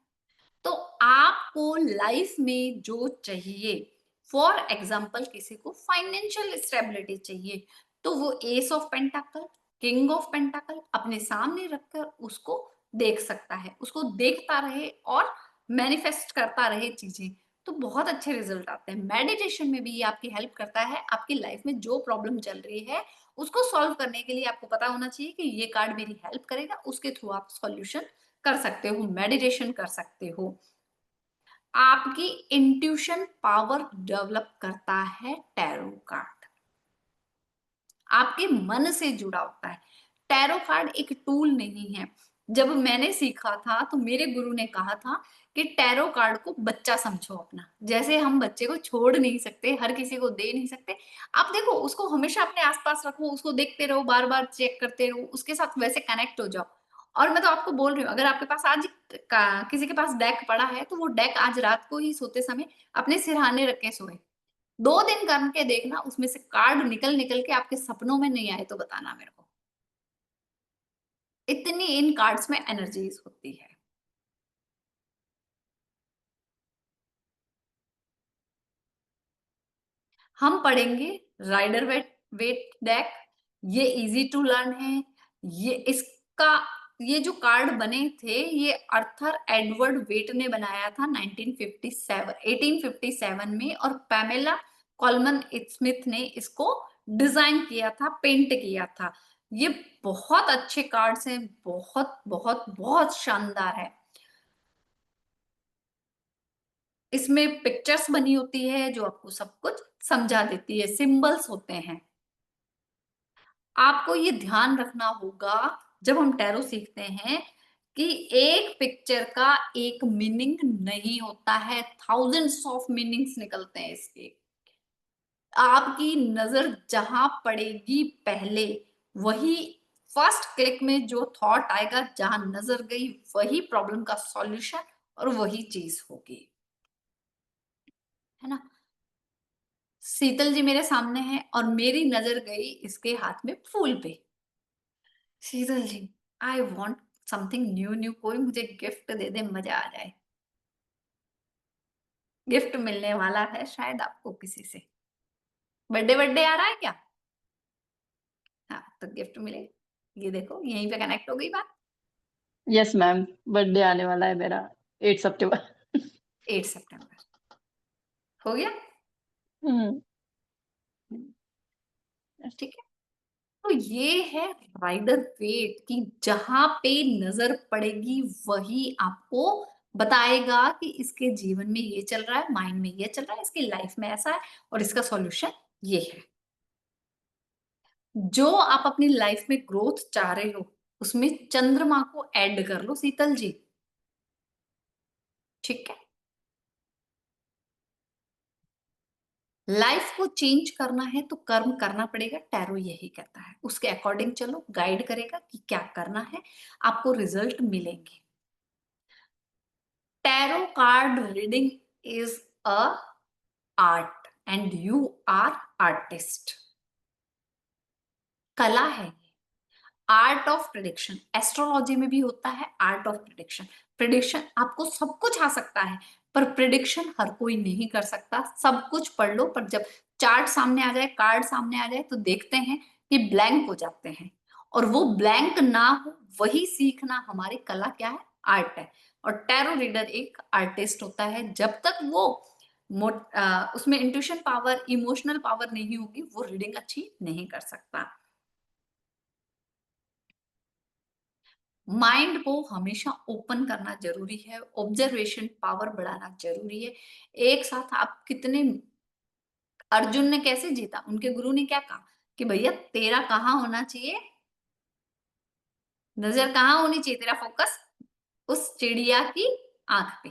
तो आपको लाइफ में जो चाहिए, फॉर एग्जाम्पल किसी को फाइनेंशियल स्टेबिलिटी चाहिए, तो वो एस ऑफ पेंटाकल, किंग ऑफ पेंटाकल अपने सामने रखकर उसको देख सकता है, उसको देखता रहे और मैनिफेस्ट करता रहे चीजें, तो बहुत अच्छे रिजल्ट आते हैं। मेडिटेशन में भी ये आपकी हेल्प करता है, आपकी लाइफ में जो प्रॉब्लम चल रही है उसको सॉल्व करने के लिए आपको पता होना चाहिए कि ये कार्ड मेरी हेल्प करेगा, उसके थ्रू आप सॉल्यूशन कर सकते हो, मेडिटेशन कर सकते हो। आपकी इंट्यूशन पावर डेवलप करता है टैरो कार्ड, आपके मन से जुड़ा होता है। टैरो कार्ड एक टूल नहीं है। जब मैंने सीखा था तो मेरे गुरु ने कहा था कि टैरो कार्ड को बच्चा समझो अपना, जैसे हम बच्चे को छोड़ नहीं सकते, हर किसी को दे नहीं सकते। आप देखो उसको हमेशा अपने आसपास रखो, उसको देखते रहो, बार बार चेक करते रहो, उसके साथ वैसे कनेक्ट हो जाओ। और मैं तो आपको बोल रही हूँ, अगर आपके पास आज किसी के पास डेक पड़ा है तो वो डेक आज रात को ही सोते समय अपने सिरहाने रख के सोए। 2 दिन करके देखना, उसमें से कार्ड निकल निकल के आपके सपनों में नहीं आए तो बताना मेरे को। इतनी इन कार्ड्स में एनर्जीज होती है। हम पढ़ेंगे राइडर वेट डेक, ये इजी टू लर्न है। ये जो कार्ड बने थे ये अर्थर एडवर्ड वेट ने बनाया था 1857 में, और पैमेला कॉलमन स्मिथ ने इसको डिजाइन किया था, पेंट किया था। ये बहुत अच्छे कार्ड्स हैं, बहुत बहुत बहुत शानदार है। इसमें पिक्चर्स बनी होती है जो आपको सब कुछ समझा देती है, सिंबल्स होते हैं। आपको ये ध्यान रखना होगा जब हम टैरो सीखते हैं कि एक पिक्चर का एक मीनिंग नहीं होता है, थाउजेंड्स ऑफ मीनिंग्स निकलते हैं इसके। आपकी नजर जहां पड़ेगी पहले, वही फर्स्ट क्लिक में जो थॉट आएगा, जहां नजर गई वही प्रॉब्लम का सॉल्यूशन और वही चीज होगी, है ना। शीतल जी मेरे सामने है और मेरी नजर गई इसके हाथ में फूल पे। Sheetal ji, I want something new new, कोई मुझे गिफ्ट दे दे, मजा आ जाए। गिफ्ट मिलने वाला है शायद आपको किसी से। बर्थडे आ रहा है क्या? हाँ, तो गिफ्ट मिले। ये देखो यहीं पे कनेक्ट हो गई बात। यस मैम, बर्थडे आने वाला है मेरा 8 सितंबर। 8 सितंबर हो गया। हम्म। ठीक है, तो ये है राइडर वेट की जहां पे नजर पड़ेगी वही आपको बताएगा कि इसके जीवन में ये चल रहा है, माइंड में ये चल रहा है, इसकी लाइफ में ऐसा है और इसका सॉल्यूशन ये है। जो आप अपनी लाइफ में ग्रोथ चाह रहे हो उसमें चंद्रमा को ऐड कर लो शीतल जी। ठीक है, लाइफ को चेंज करना है तो कर्म करना पड़ेगा, टैरो यही कहता है। उसके अकॉर्डिंग चलो, गाइड करेगा कि क्या करना है, आपको रिजल्ट मिलेंगे। Tarot card reading is a art and you are artist. कला है, आर्ट ऑफ प्रिडिक्शन। एस्ट्रोलॉजी में भी होता है आर्ट ऑफ प्रिडिक्शन। प्रिडिक्शन आपको सब कुछ आ सकता है, पर प्रिडिक्शन हर कोई नहीं कर सकता। सब कुछ पढ़ लो, पर जब चार्ट सामने आ जाए, कार्ड सामने आ जाए, तो देखते हैं कि ब्लैंक हो जाते हैं। और वो ब्लैंक ना हो, वही सीखना हमारी कला क्या है, आर्ट है। और टैरो रीडर एक आर्टिस्ट होता है। जब तक वो उसमें इंट्यूशन पावर, इमोशनल पावर नहीं होगी, वो रीडिंग अच्छी नहीं कर सकता। माइंड को हमेशा ओपन करना जरूरी है, ऑब्जर्वेशन पावर बढ़ाना जरूरी है। एक साथ आप कितने, अर्जुन ने कैसे जीता, उनके गुरु ने क्या कहा कि भैया तेरा कहाँ होना चाहिए, नजर कहाँ होनी चाहिए, तेरा फोकस उस चिड़िया की आंख पे,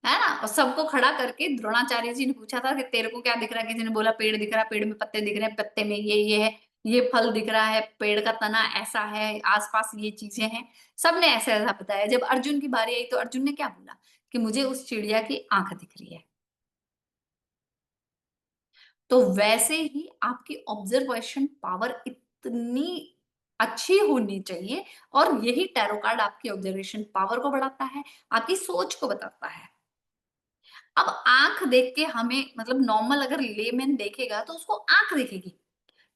है ना। और सबको खड़ा करके द्रोणाचार्य जी ने पूछा था कि तेरे को क्या दिख रहा है, किसी ने बोला पेड़ दिख रहा है, पेड़ में पत्ते दिख रहे हैं, पत्ते में ये है, ये फल दिख रहा है, पेड़ का तना ऐसा है, आसपास ये चीजें हैं। सबने ऐसा ऐसा बताया। जब अर्जुन की बारी आई तो अर्जुन ने क्या बोला कि मुझे उस चिड़िया की आंख दिख रही है। तो वैसे ही आपकी ऑब्जर्वेशन पावर इतनी अच्छी होनी चाहिए, और यही टैरो कार्ड आपकी ऑब्जर्वेशन पावर को बढ़ाता है, आपकी सोच को बताता है। अब आंख देख के हमें, मतलब नॉर्मल अगर लेमैन देखेगा तो उसको आंख दिखेगी,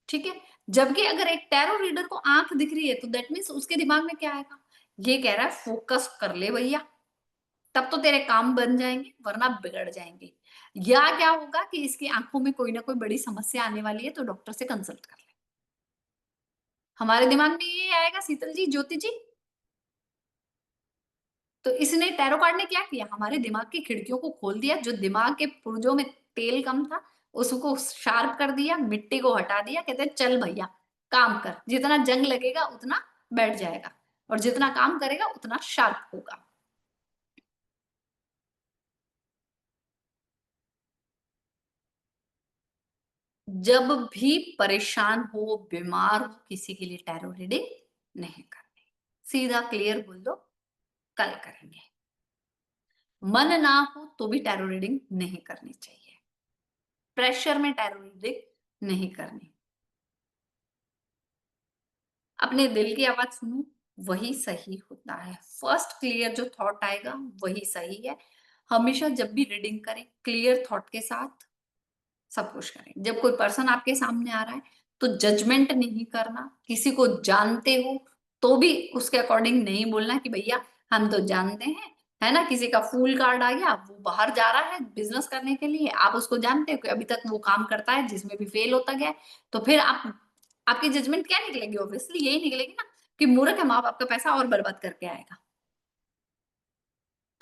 ठीक है। जबकि अगर एक टैरो रीडर को आंख दिख रही है तो दैट मीन्स उसके दिमाग में क्या आएगा, ये कह रहा है फोकस कर ले भैया, तब तो तेरे काम बन जाएंगे, वरना बिगड़ जाएंगे। या क्या होगा कि इसकी आंखों में कोई ना कोई बड़ी समस्या आने वाली है, तो डॉक्टर से कंसल्ट कर ले। हमारे दिमाग में ये आएगा शीतल जी, ज्योति जी। तो इसने टैरो कार्ड ने क्या किया, हमारे दिमाग की खिड़कियों को खोल दिया। जो दिमाग के पुर्जों में तेल कम था उसको शार्प कर दिया, मिट्टी को हटा दिया। कहते हैं चल भैया काम कर, जितना जंग लगेगा उतना बैठ जाएगा, और जितना काम करेगा उतना शार्प होगा। जब भी परेशान हो, बीमार हो, किसी के लिए टैरो रीडिंग नहीं करनी। सीधा क्लियर बोल दो, कल करेंगे। मन ना हो तो भी टैरो रीडिंग नहीं करनी चाहिए। प्रेशर में टैरो रीडिंग नहीं करनी। अपने दिल की आवाज सुनो, वही सही होता है। फर्स्ट क्लियर जो थॉट आएगा वही सही है। हमेशा जब भी रीडिंग करें क्लियर थॉट के साथ सब कुछ करें। जब कोई पर्सन आपके सामने आ रहा है तो जजमेंट नहीं करना। किसी को जानते हो तो भी उसके अकॉर्डिंग नहीं बोलना कि भैया हम तो जानते हैं, है ना। किसी का फूल कार्ड आ गया, वो बाहर जा रहा है बिजनेस करने के लिए, आप उसको जानते हो कि अभी तक वो काम करता है जिसमें भी फेल होता गया है, तो फिर आपकी जजमेंट क्या निकलेगी, ऑब्वियसली यही निकलेगी ना कि मूर्ख है, माँ बाप का पैसा और बर्बाद करके आएगा।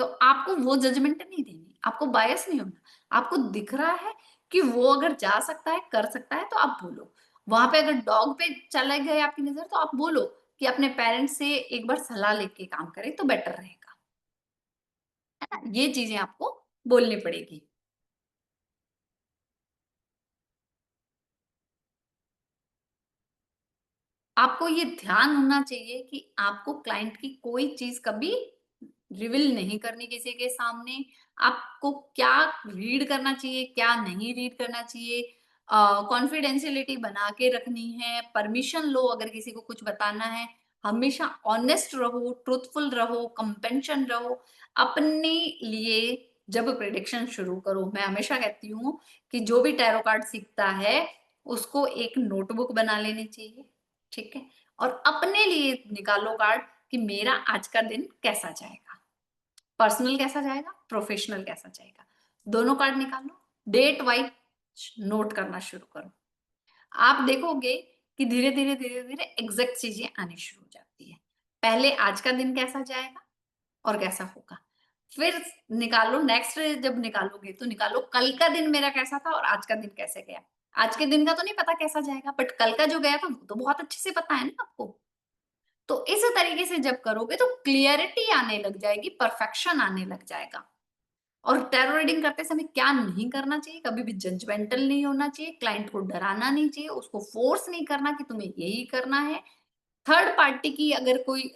तो आपको वो जजमेंट नहीं देनी, आपको बायस नहीं होना। आपको दिख रहा है कि वो अगर जा सकता है, कर सकता है, तो आप बोलो। वहां पे अगर डॉग पे चले गए आपकी नजर तो आप बोलो कि अपने पेरेंट्स से एक बार सलाह लेके काम करें तो बेटर रहेगा, है ना। ये चीजें आपको बोलनी पड़ेगी। आपको ये ध्यान होना चाहिए कि आपको क्लाइंट की कोई चीज कभी रिवील नहीं करनी किसी के सामने। आपको क्या रीड करना चाहिए, क्या नहीं रीड करना चाहिए, कॉन्फिडेंशियलिटी बना के रखनी है, परमिशन लो अगर किसी को कुछ बताना है। हमेशा ऑनेस्ट रहो, ट्रूथफुल रहो, कंपेंशन रहो अपने लिए। जब प्रेडिक्शन शुरू करो, मैं हमेशा कहती हूँ कि जो भी टैरो कार्ड सीखता है उसको एक नोटबुक बना लेनी चाहिए, ठीक है, और अपने लिए निकालो कार्ड कि मेरा आज का दिन कैसा जाएगा, पर्सनल कैसा जाएगा, प्रोफेशनल कैसा जाएगा, दोनों कार्ड निकालो, डेट वाइज नोट करना शुरू करो। आप देखोगे कि धीरे धीरे धीरे धीरे एग्जैक्ट चीजें आनी शुरू हो जाती है। पहले आज का दिन कैसा जाएगा और कैसा होगा, फिर निकालो नेक्स्ट, जब निकालोगे तो निकालो कल का दिन मेरा कैसा था और आज का दिन कैसे गया। आज के दिन का तो नहीं पता कैसा जाएगा, बट कल का जो गया था वो तो बहुत अच्छे से पता है ना आपको। तो इस तरीके से जब करोगे तो क्लियरिटी आने लग जाएगी, परफेक्शन आने लग जाएगा। और टैरो रीडिंग करते समय क्या नहीं करना चाहिए, कभी भी जजमेंटल नहीं होना चाहिए, क्लाइंट को डराना नहीं चाहिए, उसको फोर्स नहीं करना कि तुम्हें यही करना है। थर्ड पार्टी की अगर कोई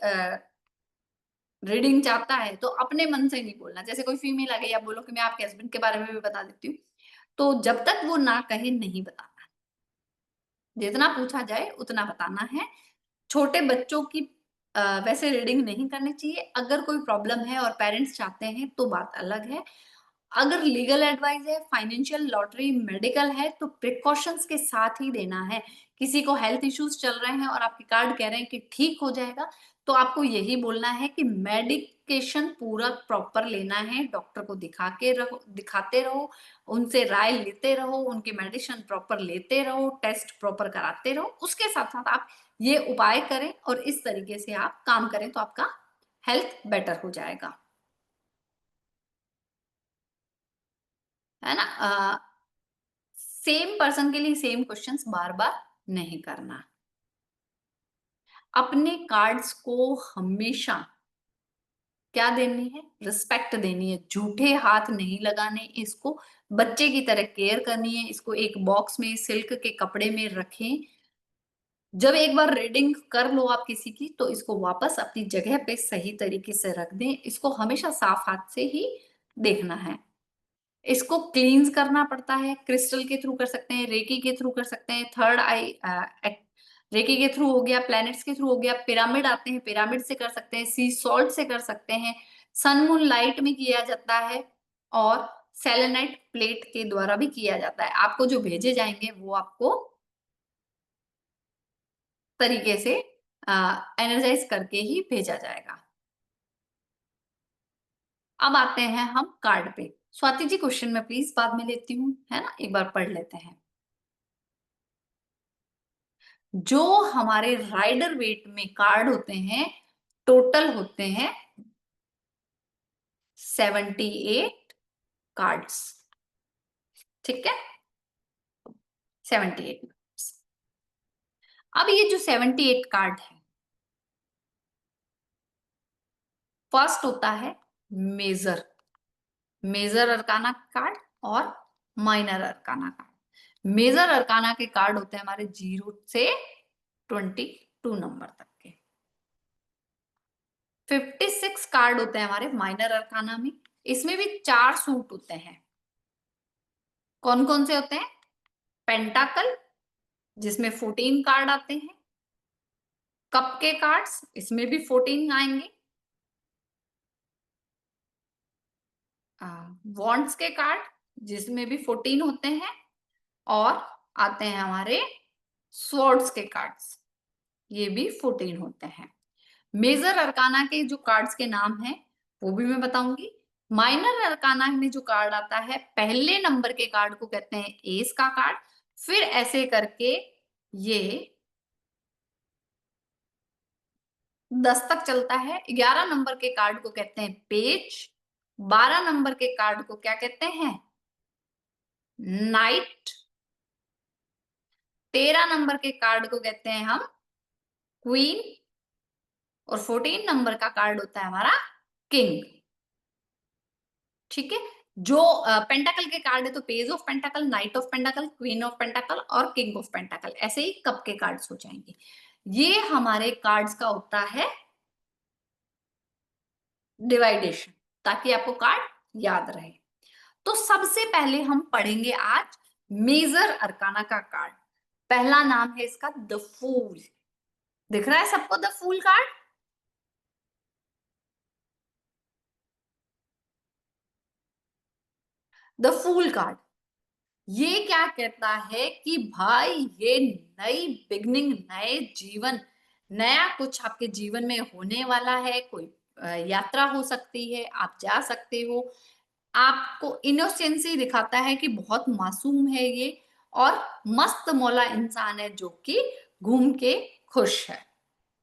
रीडिंग चाहता है तो अपने मन से नहीं बोलना। जैसे कोई फीमेल आ गई, आप बोलो कि मैं आपके हस्बैंड के बारे में भी बता देती हूँ, तो जब तक वो ना कहे नहीं बताना, जितना पूछा जाए उतना बताना है। छोटे बच्चों की वैसे रीडिंग नहीं करनी चाहिए। अगर कोई प्रॉब्लम है और पेरेंट्स चाहते हैं तो बात अलग है। अगर लीगल एडवाइस है, फाइनेंशियल, लॉटरी, मेडिकल है तो प्रिकॉशंस के साथ ही देना है। किसी को हेल्थ इश्यूज चल रहे हैं और आपके कार्ड कह रहे हैं कि ठीक हो जाएगा, तो आपको यही बोलना है कि मेडिकेशन पूरा प्रॉपर लेना है, डॉक्टर को दिखाते रहो, उनसे राय लेते रहो, उनके मेडिसिन प्रॉपर लेते रहो, टेस्ट प्रॉपर कराते रहो। उसके साथ साथ आप ये उपाय करें और इस तरीके से आप काम करें तो आपका हेल्थ बेटर हो जाएगा, है ना। सेम पर्सन के लिए सेम क्वेश्चंस बार बार नहीं करना। अपने कार्ड्स को हमेशा क्या देनी है, रिस्पेक्ट देनी है, झूठे हाथ नहीं लगाने, इसको बच्चे की तरह केयर करनी है। इसको एक बॉक्स में सिल्क के कपड़े में रखें। जब एक बार रीडिंग कर लो आप किसी की तो इसको वापस अपनी जगह पे सही तरीके से रख दें। इसको हमेशा साफ हाथ से ही देखना है। इसको क्लींस करना पड़ता है, क्रिस्टल के थ्रू कर सकते हैं, रेकी के थ्रू कर सकते हैं, थर्ड आई रेकी के थ्रू हो गया, प्लैनेट्स के थ्रू हो गया, पिरामिड आते हैं पिरामिड से कर सकते हैं, सी सॉल्ट से कर सकते हैं, सन मून लाइट में किया जाता है और सेलेनाइट प्लेट के द्वारा भी किया जाता है। आपको जो भेजे जाएंगे वो आपको तरीके से एनर्जाइज करके ही भेजा जाएगा। अब आते हैं हम कार्ड पे। स्वाति जी क्वेश्चन में प्लीज बाद में लेती हूँ, है ना, एक बार पढ़ लेते हैं। जो हमारे राइडर वेट में कार्ड होते हैं टोटल होते हैं 78 कार्ड्स, ठीक है, 78। अब ये जो 78 कार्ड है, फर्स्ट होता है मेजर अरकाना कार्ड और minor arcana card. Major arcana के कार्ड होते हैं हमारे 0 से 22 नंबर तक के। 56 कार्ड होते हैं हमारे माइनर अरकाना में। इसमें भी 4 सूट होते हैं। कौन कौन से होते हैं? पेंटाकल जिसमें 14 कार्ड आते हैं, कप के कार्ड्स इसमें भी 14 आएंगे, वॉन्ड्स के कार्ड जिसमें भी 14 होते हैं, और आते हैं हमारे स्वॉर्ड्स के कार्ड्स, ये भी 14 होते हैं। मेजर अरकाना के जो कार्ड्स के नाम हैं वो भी मैं बताऊंगी। माइनर अरकाना में जो कार्ड आता है पहले नंबर के कार्ड को कहते हैं एस का कार्ड, फिर ऐसे करके ये 10 तक चलता है। 11 नंबर के कार्ड को कहते हैं पेज, 12 नंबर के कार्ड को क्या कहते हैं? नाइट, 13 नंबर के कार्ड को कहते हैं हम क्वीन, और 14 नंबर का कार्ड होता है हमारा किंग। ठीक है, जो पेंटाकल के कार्ड है तो page of pentacle, knight of pentacle, queen of pentacle और किंग ऑफ पेंटाकल, ऐसे ही कप के कार्ड्स हो जाएंगे। ये हमारे कार्ड्स का होता है डिवाइडेशन, ताकि आपको कार्ड याद रहे। तो सबसे पहले हम पढ़ेंगे आज मेजर अरकाना का कार्ड। पहला नाम है इसका द फूल। दिख रहा है सबको the fool card? The fool card ये क्या कहता है कि भाई ये नई बिगनिंग, नए जीवन, नया कुछ आपके जीवन में होने वाला है। कोई यात्रा हो सकती है, आप जा सकते हो। आपको इनोसेंसी दिखाता है कि बहुत मासूम है ये, और मस्त मौला इंसान है जो कि घूम के खुश है।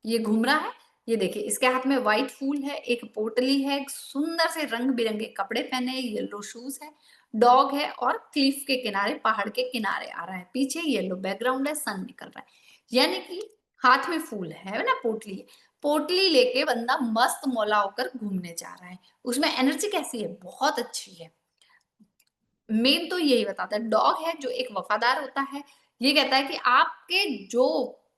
ये घूम रहा है, ये देखिए इसके हाथ में व्हाइट फूल है, एक पोटली है, सुंदर से रंग बिरंगे कपड़े पहने, येलो शूज है, डॉग है, और क्लिफ के किनारे, पहाड़ के किनारे आ रहा है। पीछे येलो बैकग्राउंड है, सन निकल रहा है, यानी कि हाथ में फूल है ना, पोटली है। पोटली लेके बंदा मस्त मौला होकर घूमने जा रहा है। उसमें एनर्जी कैसी है? बहुत अच्छी है। मेन तो यही बताता है। डॉग है जो एक वफादार होता है। ये कहता है कि आपके जो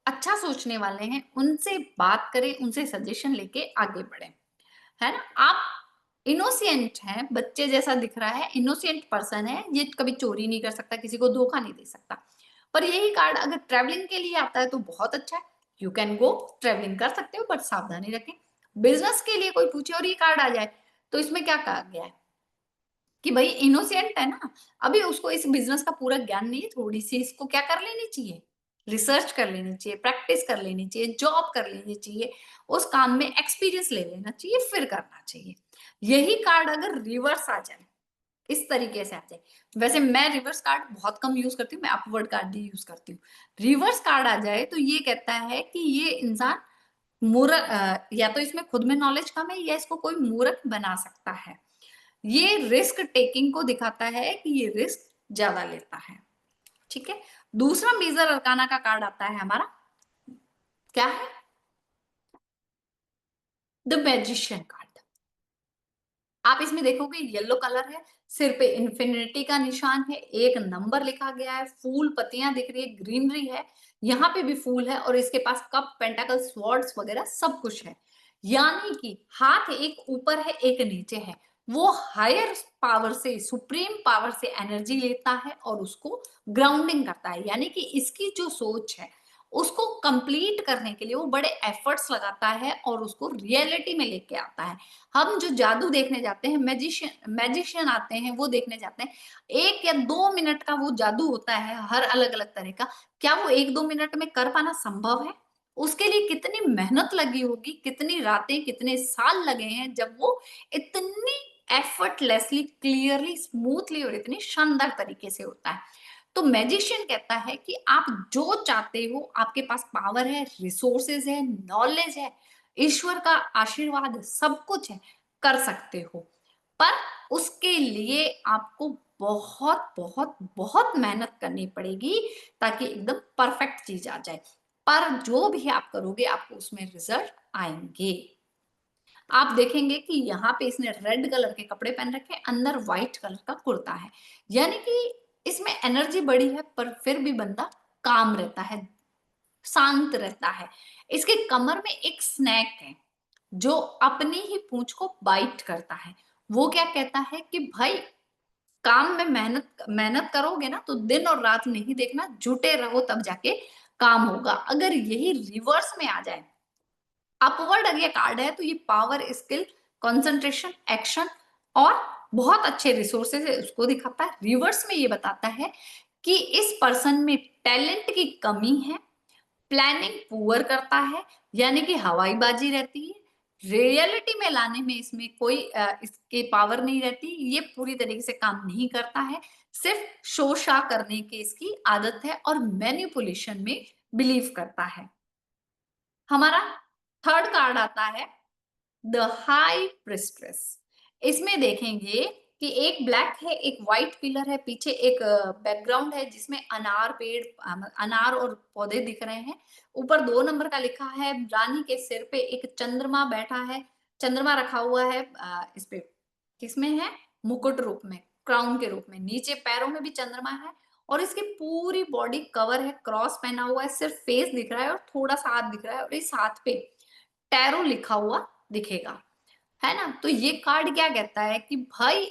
अच्छा सोचने वाले हैं उनसे बात करें, उनसे सजेशन लेके आगे बढ़े, है ना। आप इनोसेंट हैं, बच्चे जैसा दिख रहा है, इनोसेंट पर्सन है, ये कभी चोरी नहीं कर सकता, किसी को धोखा नहीं दे सकता। पर यही कार्ड अगर ट्रेवलिंग के लिए आता है तो बहुत अच्छा है, यू कैन गो, ट्रेवलिंग कर सकते हो, बट सावधानी रखें। बिजनेस के लिए कोई पूछे और ये कार्ड आ जाए तो इसमें क्या कहा गया है कि भाई इनोसेंट है ना, अभी उसको इस बिजनेस का पूरा ज्ञान नहीं है, थोड़ी सी इसको क्या कर लेनी चाहिए, रिसर्च कर लेनी चाहिए, प्रैक्टिस कर लेनी चाहिए, जॉब कर लेनी चाहिए, उस काम में एक्सपीरियंस ले लेना चाहिए, फिर करना चाहिए। यही कार्ड अगर रिवर्स आ जाए, इस तरीके से आ जाए, वैसे मैं रिवर्स कार्ड बहुत कम यूज करती हूँ, मैं अपवर्ड कार्ड ही यूज करती हूँ। रिवर्स कार्ड आ जाए तो ये कहता है कि ये इंसान मूर्ख, या तो इसमें खुद में नॉलेज कम है, या इसको कोई मूर्ख बना सकता है। ये रिस्क टेकिंग को दिखाता है कि ये रिस्क ज्यादा लेता है। ठीक है, दूसरा मेजर अरकाना का कार्ड आता है हमारा, क्या है? The magician card. आप इसमें देखोगे येलो कलर है, सिर पे इन्फिनिटी का निशान है, एक नंबर लिखा गया है, फूल पत्तियां दिख रही है, ग्रीनरी है, यहाँ पे भी फूल है, और इसके पास कप, पेंटाकल, स्वॉर्ड्स वगैरह सब कुछ है। यानी कि हाथ एक ऊपर है, एक नीचे है। वो हायर पावर से, सुप्रीम पावर से एनर्जी लेता है और उसको ग्राउंडिंग करता है। यानी कि इसकी जो सोच है उसको कंप्लीट करने के लिए वो बड़े एफर्ट्स लगाता है और उसको रियलिटी में लेके आता है। हम जो जादू देखने जाते हैं, मैजिशियन आते हैं, वो देखने जाते हैं, 1 या 2 मिनट का वो जादू होता है, हर अलग अलग तरह का। क्या वो 1-2 मिनट में कर पाना संभव है? उसके लिए कितनी मेहनत लगी होगी, कितनी रातें, कितने साल लगे हैं, जब वो इतनी एफर्टलेसली, क्लियरली, स्मूथली और इतनी शानदार तरीके से होता है। तो मैजिशियन कहता है कि आप जो चाहते हो, आपके पास पावर है, रिसोर्सेज है, नॉलेज है, ईश्वर का आशीर्वाद है, सब कुछ है, कर सकते हो। पर उसके लिए आपको बहुत बहुत बहुत मेहनत करनी पड़ेगी, ताकि एकदम परफेक्ट चीज आ जाए। पर जो भी आप करोगे आपको उसमें रिजल्ट आएंगे। आप देखेंगे कि यहाँ पे इसने रेड कलर के कपड़े पहन रखे हैं, अंदर व्हाइट कलर का कुर्ता है, यानी कि इसमें एनर्जी बड़ी है, पर फिर भी बंदा काम रहता है, शांत रहता है। इसके कमर में एक स्नैक है जो अपनी ही पूंछ को बाइट करता है। वो क्या कहता है कि भाई काम में मेहनत मेहनत करोगे ना तो दिन और रात नहीं देखना, जुटे रहो तब जाके काम होगा। अगर यही रिवर्स में आ जाए, अपवर्ड अगर ये कार्ड है, तो ये पावर, स्किल, कंसंट्रेशन, एक्शन और बहुत अच्छे रिसोर्सेज है उसको दिखाता है। रिवर्स में ये बताता है कि इस पर्सन में टैलेंट की कमी है, प्लानिंग पुअर करता है, यानी कि हवाईबाजी रहती है, रियलिटी में लाने में इसमें कोई इसकी पावर नहीं रहती, ये पूरी तरीके से काम नहीं करता है, सिर्फ शोशा करने की इसकी आदत है, और मैनिपुलेशन में बिलीव करता है। हमारा थर्ड कार्ड आता है द हाई प्रिस्ट्रेस। इसमें देखेंगे कि एक ब्लैक है, एक व्हाइट पिलर है, पीछे एक बैकग्राउंड है जिसमें अनार और पौधे दिख रहे हैं। ऊपर 2 नंबर का लिखा है, रानी के सिर पे एक चंद्रमा बैठा है, चंद्रमा रखा हुआ है इस पे, किसमें है, मुकुट रूप में, क्राउन के रूप में। नीचे पैरों में भी चंद्रमा है और इसकी पूरी बॉडी कवर है, क्रॉस पहना हुआ है, सिर्फ फेस दिख रहा है और थोड़ा सा हाथ दिख रहा है और इस हाथ पे टैरो लिखा हुआ दिखेगा, है ना। तो ये कार्ड क्या कहता है कि भाई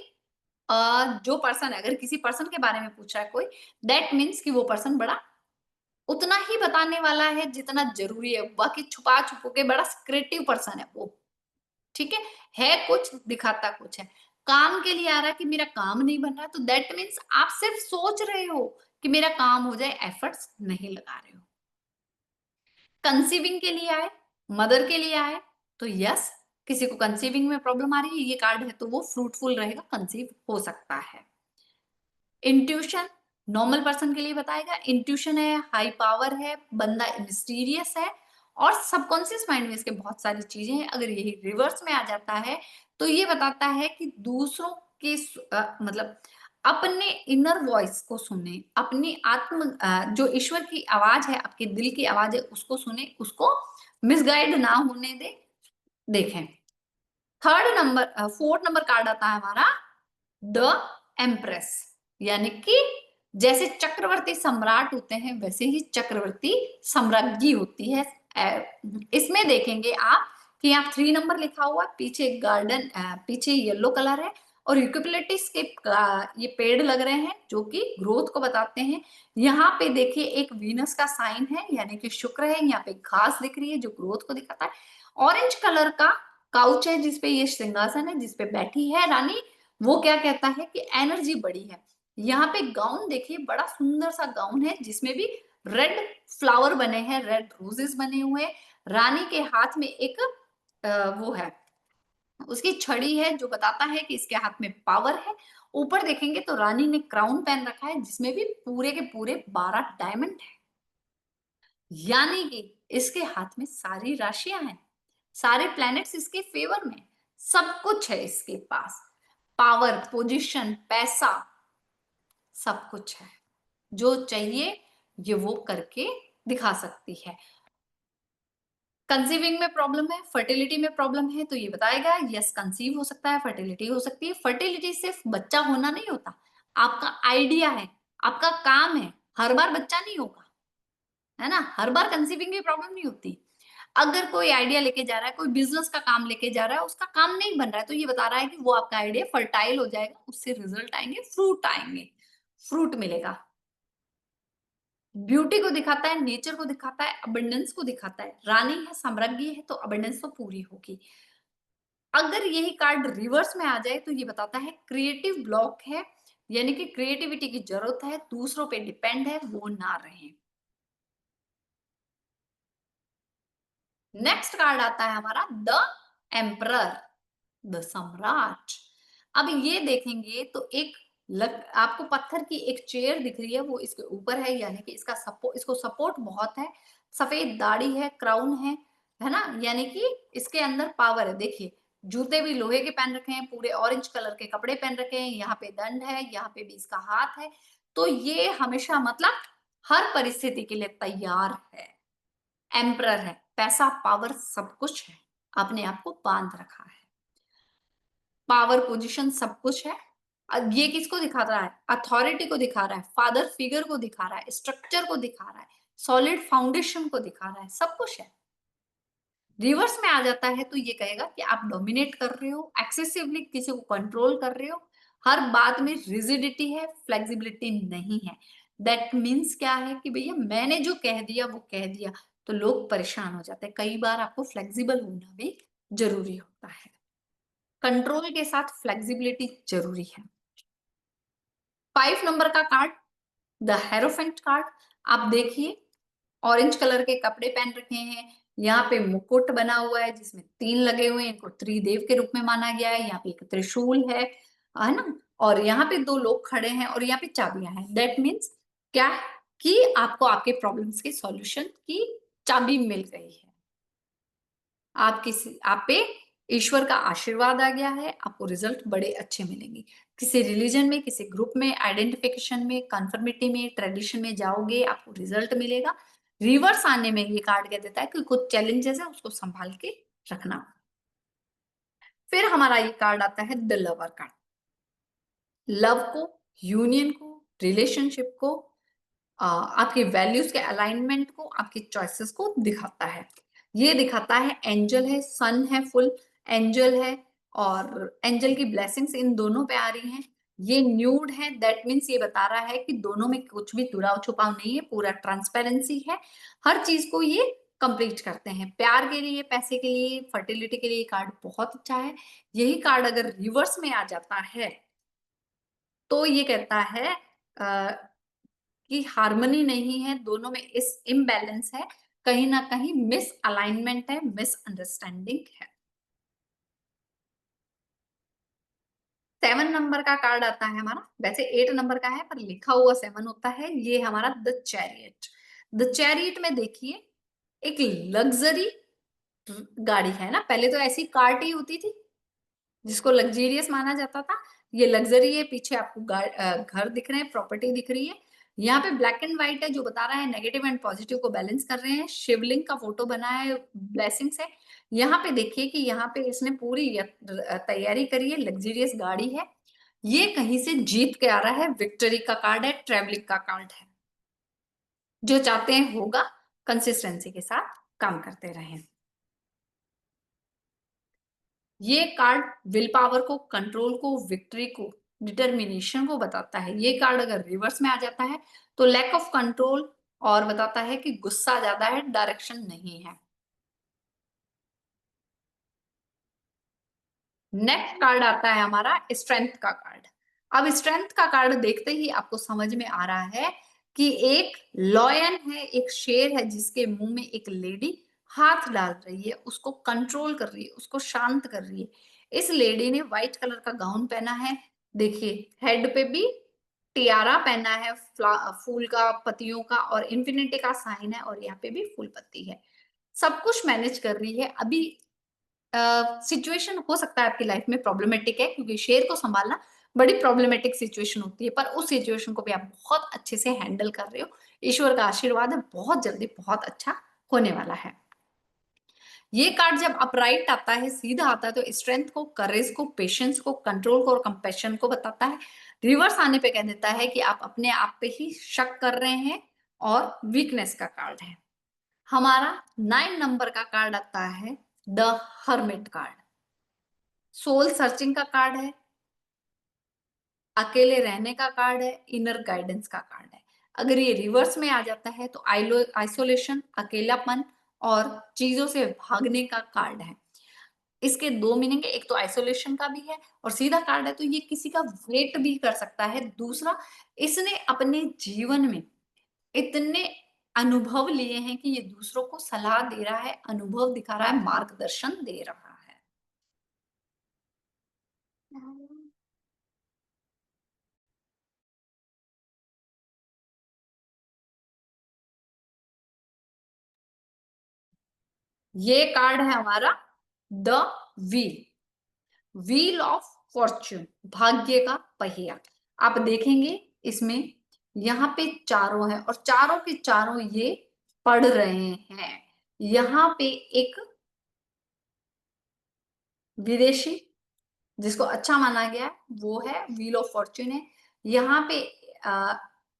जो पर्सन है, अगर किसी पर्सन के बारे में पूछ रहा है कोई, दैट मीन्स कि वो पर्सन बड़ा उतना ही बताने वाला है जितना जरूरी है, बाकी छुपा छुपो के बड़ा क्रिएटिव पर्सन है वो, ठीक है कुछ दिखाता कुछ है। काम के लिए आ रहा है कि मेरा काम नहीं बन रहा है, तो दैट मीन्स आप सिर्फ सोच रहे हो कि मेरा काम हो जाए, एफर्ट्स नहीं लगा रहे हो। कंसीविंग के लिए आए, मदर के लिए आए, तो यस, किसी को कंसीविंग में प्रॉब्लम आ रही है, ये कार्ड है तो वो फ्रूटफुल रहेगा, कंसीव हो सकता है। इंट्यूशन नॉर्मल पर्सन के लिए बताएगा, इंट्यूशन है, हाई पावर है, बंदा मिस्टीरियस है और सबकॉन्शियस माइंड में इसके बहुत सारी चीजें हैं। अगर यही रिवर्स में आ जाता है तो ये बताता है कि दूसरों के मतलब अपने इनर वॉइस को सुने, अपनी जो ईश्वर की आवाज है, आपके दिल की आवाज है, उसको सुने, उसको मिसगाइड ना होने दे। देखें, फोर्थ नंबर कार्ड आता है हमारा द एम्प्रेस, यानी कि जैसे चक्रवर्ती सम्राट होते हैं वैसे ही चक्रवर्ती सम्राज्ञी होती है। इसमें देखेंगे आप कि यहाँ 3 नंबर लिखा हुआ, पीछे गार्डन, पीछे येलो कलर है और यूकेलिप्टस के ये पेड़ लग रहे हैं जो कि ग्रोथ को बताते हैं। यहाँ पे देखिए एक वीनस का साइन है, यानी कि शुक्र है, यहाँ पे घास दिख रही है जो ग्रोथ को दिखाता है। ऑरेंज कलर का काउच है जिसपे ये सिंहासन है, जिसपे बैठी है रानी, वो क्या कहता है कि एनर्जी बड़ी है। यहाँ पे गाउन देखिए, बड़ा सुंदर सा गाउन है जिसमें भी रेड फ्लावर बने हैं, रेड रोजेस बने हुए हैं। रानी के हाथ में एक वो है, उसकी छड़ी है जो बताता है कि इसके हाथ में पावर है। ऊपर देखेंगे तो रानी ने क्राउन पहन रखा है जिसमें भी पूरे के पूरे 12 डायमंड है, यानी कि इसके हाथ में सारी राशियां हैं, सारे प्लैनेट्स इसके फेवर में, सब कुछ है इसके पास, पावर, पोजीशन, पैसा, सब कुछ है। जो चाहिए ये वो करके दिखा सकती है। कंसीविंग में प्रॉब्लम है, फर्टिलिटी में प्रॉब्लम है, तो ये बताएगा यस कंसीव हो सकता है, फर्टिलिटी हो सकती है। फर्टिलिटी सिर्फ बच्चा होना नहीं होता, आपका आइडिया है, आपका काम है, हर बार बच्चा नहीं होगा, है ना, हर बार कंसीविंग की प्रॉब्लम नहीं होती। अगर कोई आइडिया लेके जा रहा है, कोई बिजनेस का काम लेके जा रहा है, उसका काम नहीं बन रहा है, तो ये बता रहा है कि वो आपका आइडिया फर्टाइल हो जाएगा, उससे रिजल्ट आएंगे, फ्रूट मिलेगा। ब्यूटी को दिखाता है, नेचर को दिखाता है, अबंडेंस को दिखाता है। रानी है, साम्राज्ञी है, तो अबंडेंस तो पूरी होगी। अगर यही कार्ड रिवर्स में आ जाए तो ये बताता है क्रिएटिव ब्लॉक है, यानी कि क्रिएटिविटी की जरूरत है, दूसरों पे डिपेंड है, वो ना रहे। नेक्स्ट कार्ड आता है हमारा द एम्परर, द सम्राट। अब ये देखेंगे तो आपको पत्थर की एक चेयर दिख रही है, वो इसके ऊपर है, यानी कि इसको सपोर्ट बहुत है, सफेद दाढ़ी है, क्राउन है ना, यानी कि इसके अंदर पावर है। देखिए जूते भी लोहे के पहन रखे हैं, पूरे ऑरेंज कलर के कपड़े पहन रखे हैं, यहाँ पे दंड है, यहाँ पे भी इसका हाथ है, तो ये हमेशा मतलब हर परिस्थिति के लिए तैयार है। एम्परर है, पैसा, पावर, सब कुछ है, अपने आप को बांध रखा है, पावर, पोजीशन, सब कुछ है। अब ये किसको दिखा रहा है, अथॉरिटी को दिखा रहा है, फादर फिगर को दिखा रहा है, स्ट्रक्चर को दिखा रहा है, सॉलिड फाउंडेशन को दिखा रहा है, सब कुछ है। रिवर्स में आ जाता है तो ये कहेगा कि आप डोमिनेट कर रहे हो, एक्सेसिवली किसी को कंट्रोल कर रहे हो, हर बात में रिजिडिटी है, फ्लेक्सिबिलिटी नहीं है। दैट मीन्स क्या है कि भैया मैंने जो कह दिया वो कह दिया, तो लोग परेशान हो जाते हैं। कई बार आपको फ्लेक्सिबल होना भी जरूरी होता है, कंट्रोल के साथ फ्लेक्सिबिलिटी जरूरी है। 5 नंबर का कार्ड द हेरोफेंट कार्ड, आप देखिए ऑरेंज कलर के कपड़े पहन रखे हैं, यहाँ पे मुकुट बना हुआ है जिसमें 3 लगे हुए हैं, इनको त्रिदेव के रूप में माना गया है। यहाँ पे एक त्रिशूल है ना, और यहाँ पे 2 लोग खड़े हैं और यहाँ पे चाबियां हैं। दैट मीन्स क्या कि आपको आपके प्रॉब्लम्स के सॉल्यूशन की चाबी मिल गई है, आप पे ईश्वर का आशीर्वाद आ गया है, आपको रिजल्ट बड़े अच्छे मिलेंगे। किसी रिलीजन में, किसी ग्रुप में, आइडेंटिफिकेशन में, कन्फर्मिटी में, ट्रेडिशन में जाओगे, आपको रिजल्ट मिलेगा। रिवर्स आने में ये कार्ड कह देता है कि कुछ चैलेंजेस है, उसको संभाल के रखना। फिर हमारा ये कार्ड आता है द लवर कार्ड। लव को, यूनियन को, रिलेशनशिप को, आपके वैल्यूज के अलाइनमेंट को, आपकी चॉइसेस को दिखाता है। ये दिखाता है, एंजल है, सन है, फुल एंजल है, और एंजल की ब्लेसिंग्स इन दोनों पे आ रही हैं। ये न्यूड है, दैट मीन्स ये बता रहा है कि दोनों में कुछ भी दुराव छुपाव नहीं है, पूरा ट्रांसपेरेंसी है, हर चीज को ये कंप्लीट करते हैं। प्यार के लिए, पैसे के लिए, फर्टिलिटी के लिए कार्ड बहुत अच्छा है। यही कार्ड अगर रिवर्स में आ जाता है तो ये कहता है कि हार्मनी नहीं है, दोनों में इस इम्बैलेंस है, कहीं ना कहीं मिस अलाइनमेंट है, मिस अंडरस्टैंडिंग है। 7 नंबर का कार्ड आता है हमारा, वैसे 8 नंबर का है पर लिखा हुआ 7 होता है। ये हमारा द चैरियट। द चैरियट में देखिए, एक लग्जरी गाड़ी है ना, पहले तो ऐसी कार्ट ही होती थी जिसको लग्जरियस माना जाता था। ये लग्जरी है, पीछे आपको घर दिख रहे हैं, प्रॉपर्टी दिख रही है। यहाँ पे ब्लैक एंड व्हाइट है जो बता रहा है नेगेटिव एंड पॉजिटिव को बैलेंस कर रहे हैं। शिवलिंग का फोटो बना है, ब्लेसिंग्स है। यहाँ पे देखिए कि यहाँ पे इसने पूरी तैयारी करी है, लग्जरियस गाड़ी है। ये कहीं से जीत के आ रहा है, विक्ट्री का कार्ड है, ट्रेवलिंग का कार्ड है। जो चाहते हैं होगा, कंसिस्टेंसी के साथ काम करते रहें। ये कार्ड विल पावर को, कंट्रोल को, विक्ट्री को, डिटर्मिनेशन को बताता है। ये कार्ड अगर रिवर्स में आ जाता है तो लैक ऑफ कंट्रोल और बताता है कि गुस्सा ज्यादा है, डायरेक्शन नहीं है। नेक्स्ट कार्ड आता है हमारा स्ट्रेंथ का कार्ड। अब स्ट्रेंथ का कार्ड देखते ही आपको समझ में आ रहा है कि एक लॉयन है, एक शेर है जिसके मुंह में एक लेडी हाथ डाल रही है, उसको कंट्रोल कर रही है, उसको शांत कर रही है। इस लेडी ने व्हाइट कलर का गाउन पहना है, देखिए हेड पे भी टियारा पहना है, फूल का, पत्तियों का, और इन्फिनिटी का साइन है, और यहाँ पे भी फूल पत्ती है। सब कुछ मैनेज कर रही है। अभी सिचुएशन हो सकता है आपकी लाइफ में प्रॉब्लमेटिक है, क्योंकि शेर को संभालना बड़ी प्रॉब्लमेटिक सिचुएशन होती है, पर उस सिचुएशन को भी आप बहुत अच्छे से हैंडल कर रहे हो। ईश्वर का आशीर्वाद है, बहुत जल्दी बहुत अच्छा होने वाला है। ये कार्ड जब अपराइट आता है, सीधा आता है, तो स्ट्रेंथ को, करेज को, पेशेंस को, कंट्रोल को और कंपैशन को बताता है। रिवर्स आने पे कह देता है कि आप अपने आप पे ही शक कर रहे हैं और वीकनेस का कार्ड है। हमारा 9 नंबर का कार्ड आता है the hermit card. Soul searching का कार्ड है, अकेले रहने का कार्ड है, इनर गाइडेंस का कार्ड है। अगर ये रिवर्स में आ जाता है तो आइसोलेशन, अकेलापन और चीजों से भागने का कार्ड है। इसके 2 मीनिंग है, एक तो आइसोलेशन का भी है और सीधा कार्ड है तो ये किसी का वेट भी कर सकता है। दूसरा, इसने अपने जीवन में इतने अनुभव लिए हैं कि ये दूसरों को सलाह दे रहा है, अनुभव दिखा रहा है, मार्गदर्शन दे रहा है। ये कार्ड है हमारा the wheel, wheel of Fortune, भाग्य का पहिया। आप देखेंगे इसमें यहाँ पे चारों है और चारों के चारों ये पढ़ रहे हैं। यहाँ पे एक विदेशी जिसको अच्छा माना गया है वो है, व्हील ऑफ फॉर्च्यून है। यहाँ पे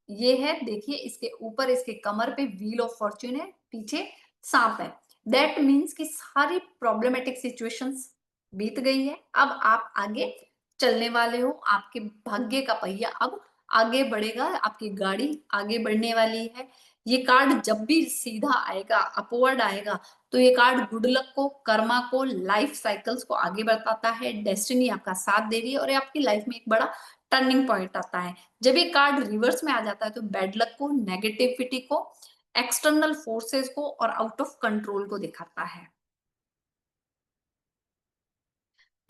ये है, देखिए इसके ऊपर, इसके कमर पे व्हील ऑफ फॉर्च्यून है, पीछे सांप है। दैट मीन्स कि सारी प्रॉब्लमेटिक सिचुएशंस बीत गई है, अब आप आगे चलने वाले हो। आपके भाग्य का पहिया अब आगे बढ़ेगा, आपकी गाड़ी आगे बढ़ने वाली है। ये कार्ड जब भी सीधा आएगा, अपवर्ड आएगा, तो ये कार्ड गुड लक को, कर्मा को, लाइफ साइकिल्स को आगे बताता है। डेस्टिनी आपका साथ दे रही है और ये आपकी लाइफ में एक बड़ा टर्निंग पॉइंट आता है। जब ये कार्ड रिवर्स में आ जाता है तो बैड लक को, नेगेटिविटी को, एक्सटर्नल फोर्सेस को और आउट ऑफ कंट्रोल को दिखाता है।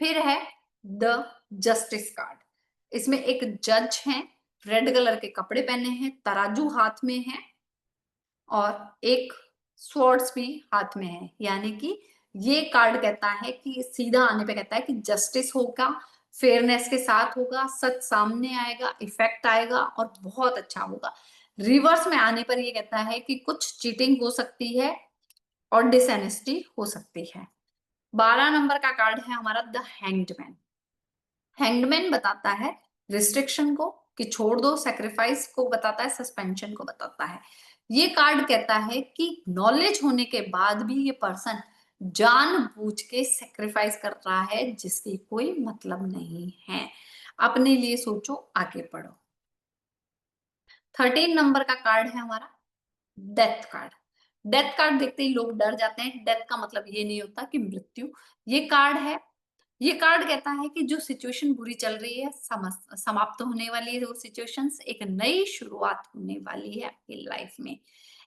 फिर है द जस्टिस कार्ड। इसमें एक जज है, रेड कलर के कपड़े पहने हैं, तराजू हाथ में है और एक स्वॉर्ड्स भी हाथ में है। यानी कि ये कार्ड कहता है कि सीधा आने पे कहता है कि जस्टिस होगा, फेयरनेस के साथ होगा, सच सामने आएगा, इफेक्ट आएगा और बहुत अच्छा होगा। रिवर्स में आने पर ये कहता है कि कुछ चीटिंग हो सकती है और डिसऑनेस्टी हो सकती है। 12 नंबर का कार्ड है हमारा द हैंग्डमैन। हैंग्डमैन बताता है रिस्ट्रिक्शन को कि छोड़ दो, सैक्रिफाइस को बताता है, सस्पेंशन को बताता है। ये कार्ड कहता है कि नॉलेज होने के बाद भी ये पर्सन जानबूझ के सैक्रिफाइस कर रहा है जिसकी कोई मतलब नहीं है। अपने लिए सोचो, आगे बढ़ो। 13 नंबर का कार्ड है हमारा डेथ कार्ड। डेथ कार्ड देखते ही लोग डर जाते हैं। डेथ का मतलब ये नहीं होता कि मृत्यु। ये कार्ड है, ये कार्ड कहता है कि जो सिचुएशन बुरी चल रही है समाप्त होने वाली है, वो सिचुएशंस, एक नई शुरुआत होने वाली है आपकी लाइफ में।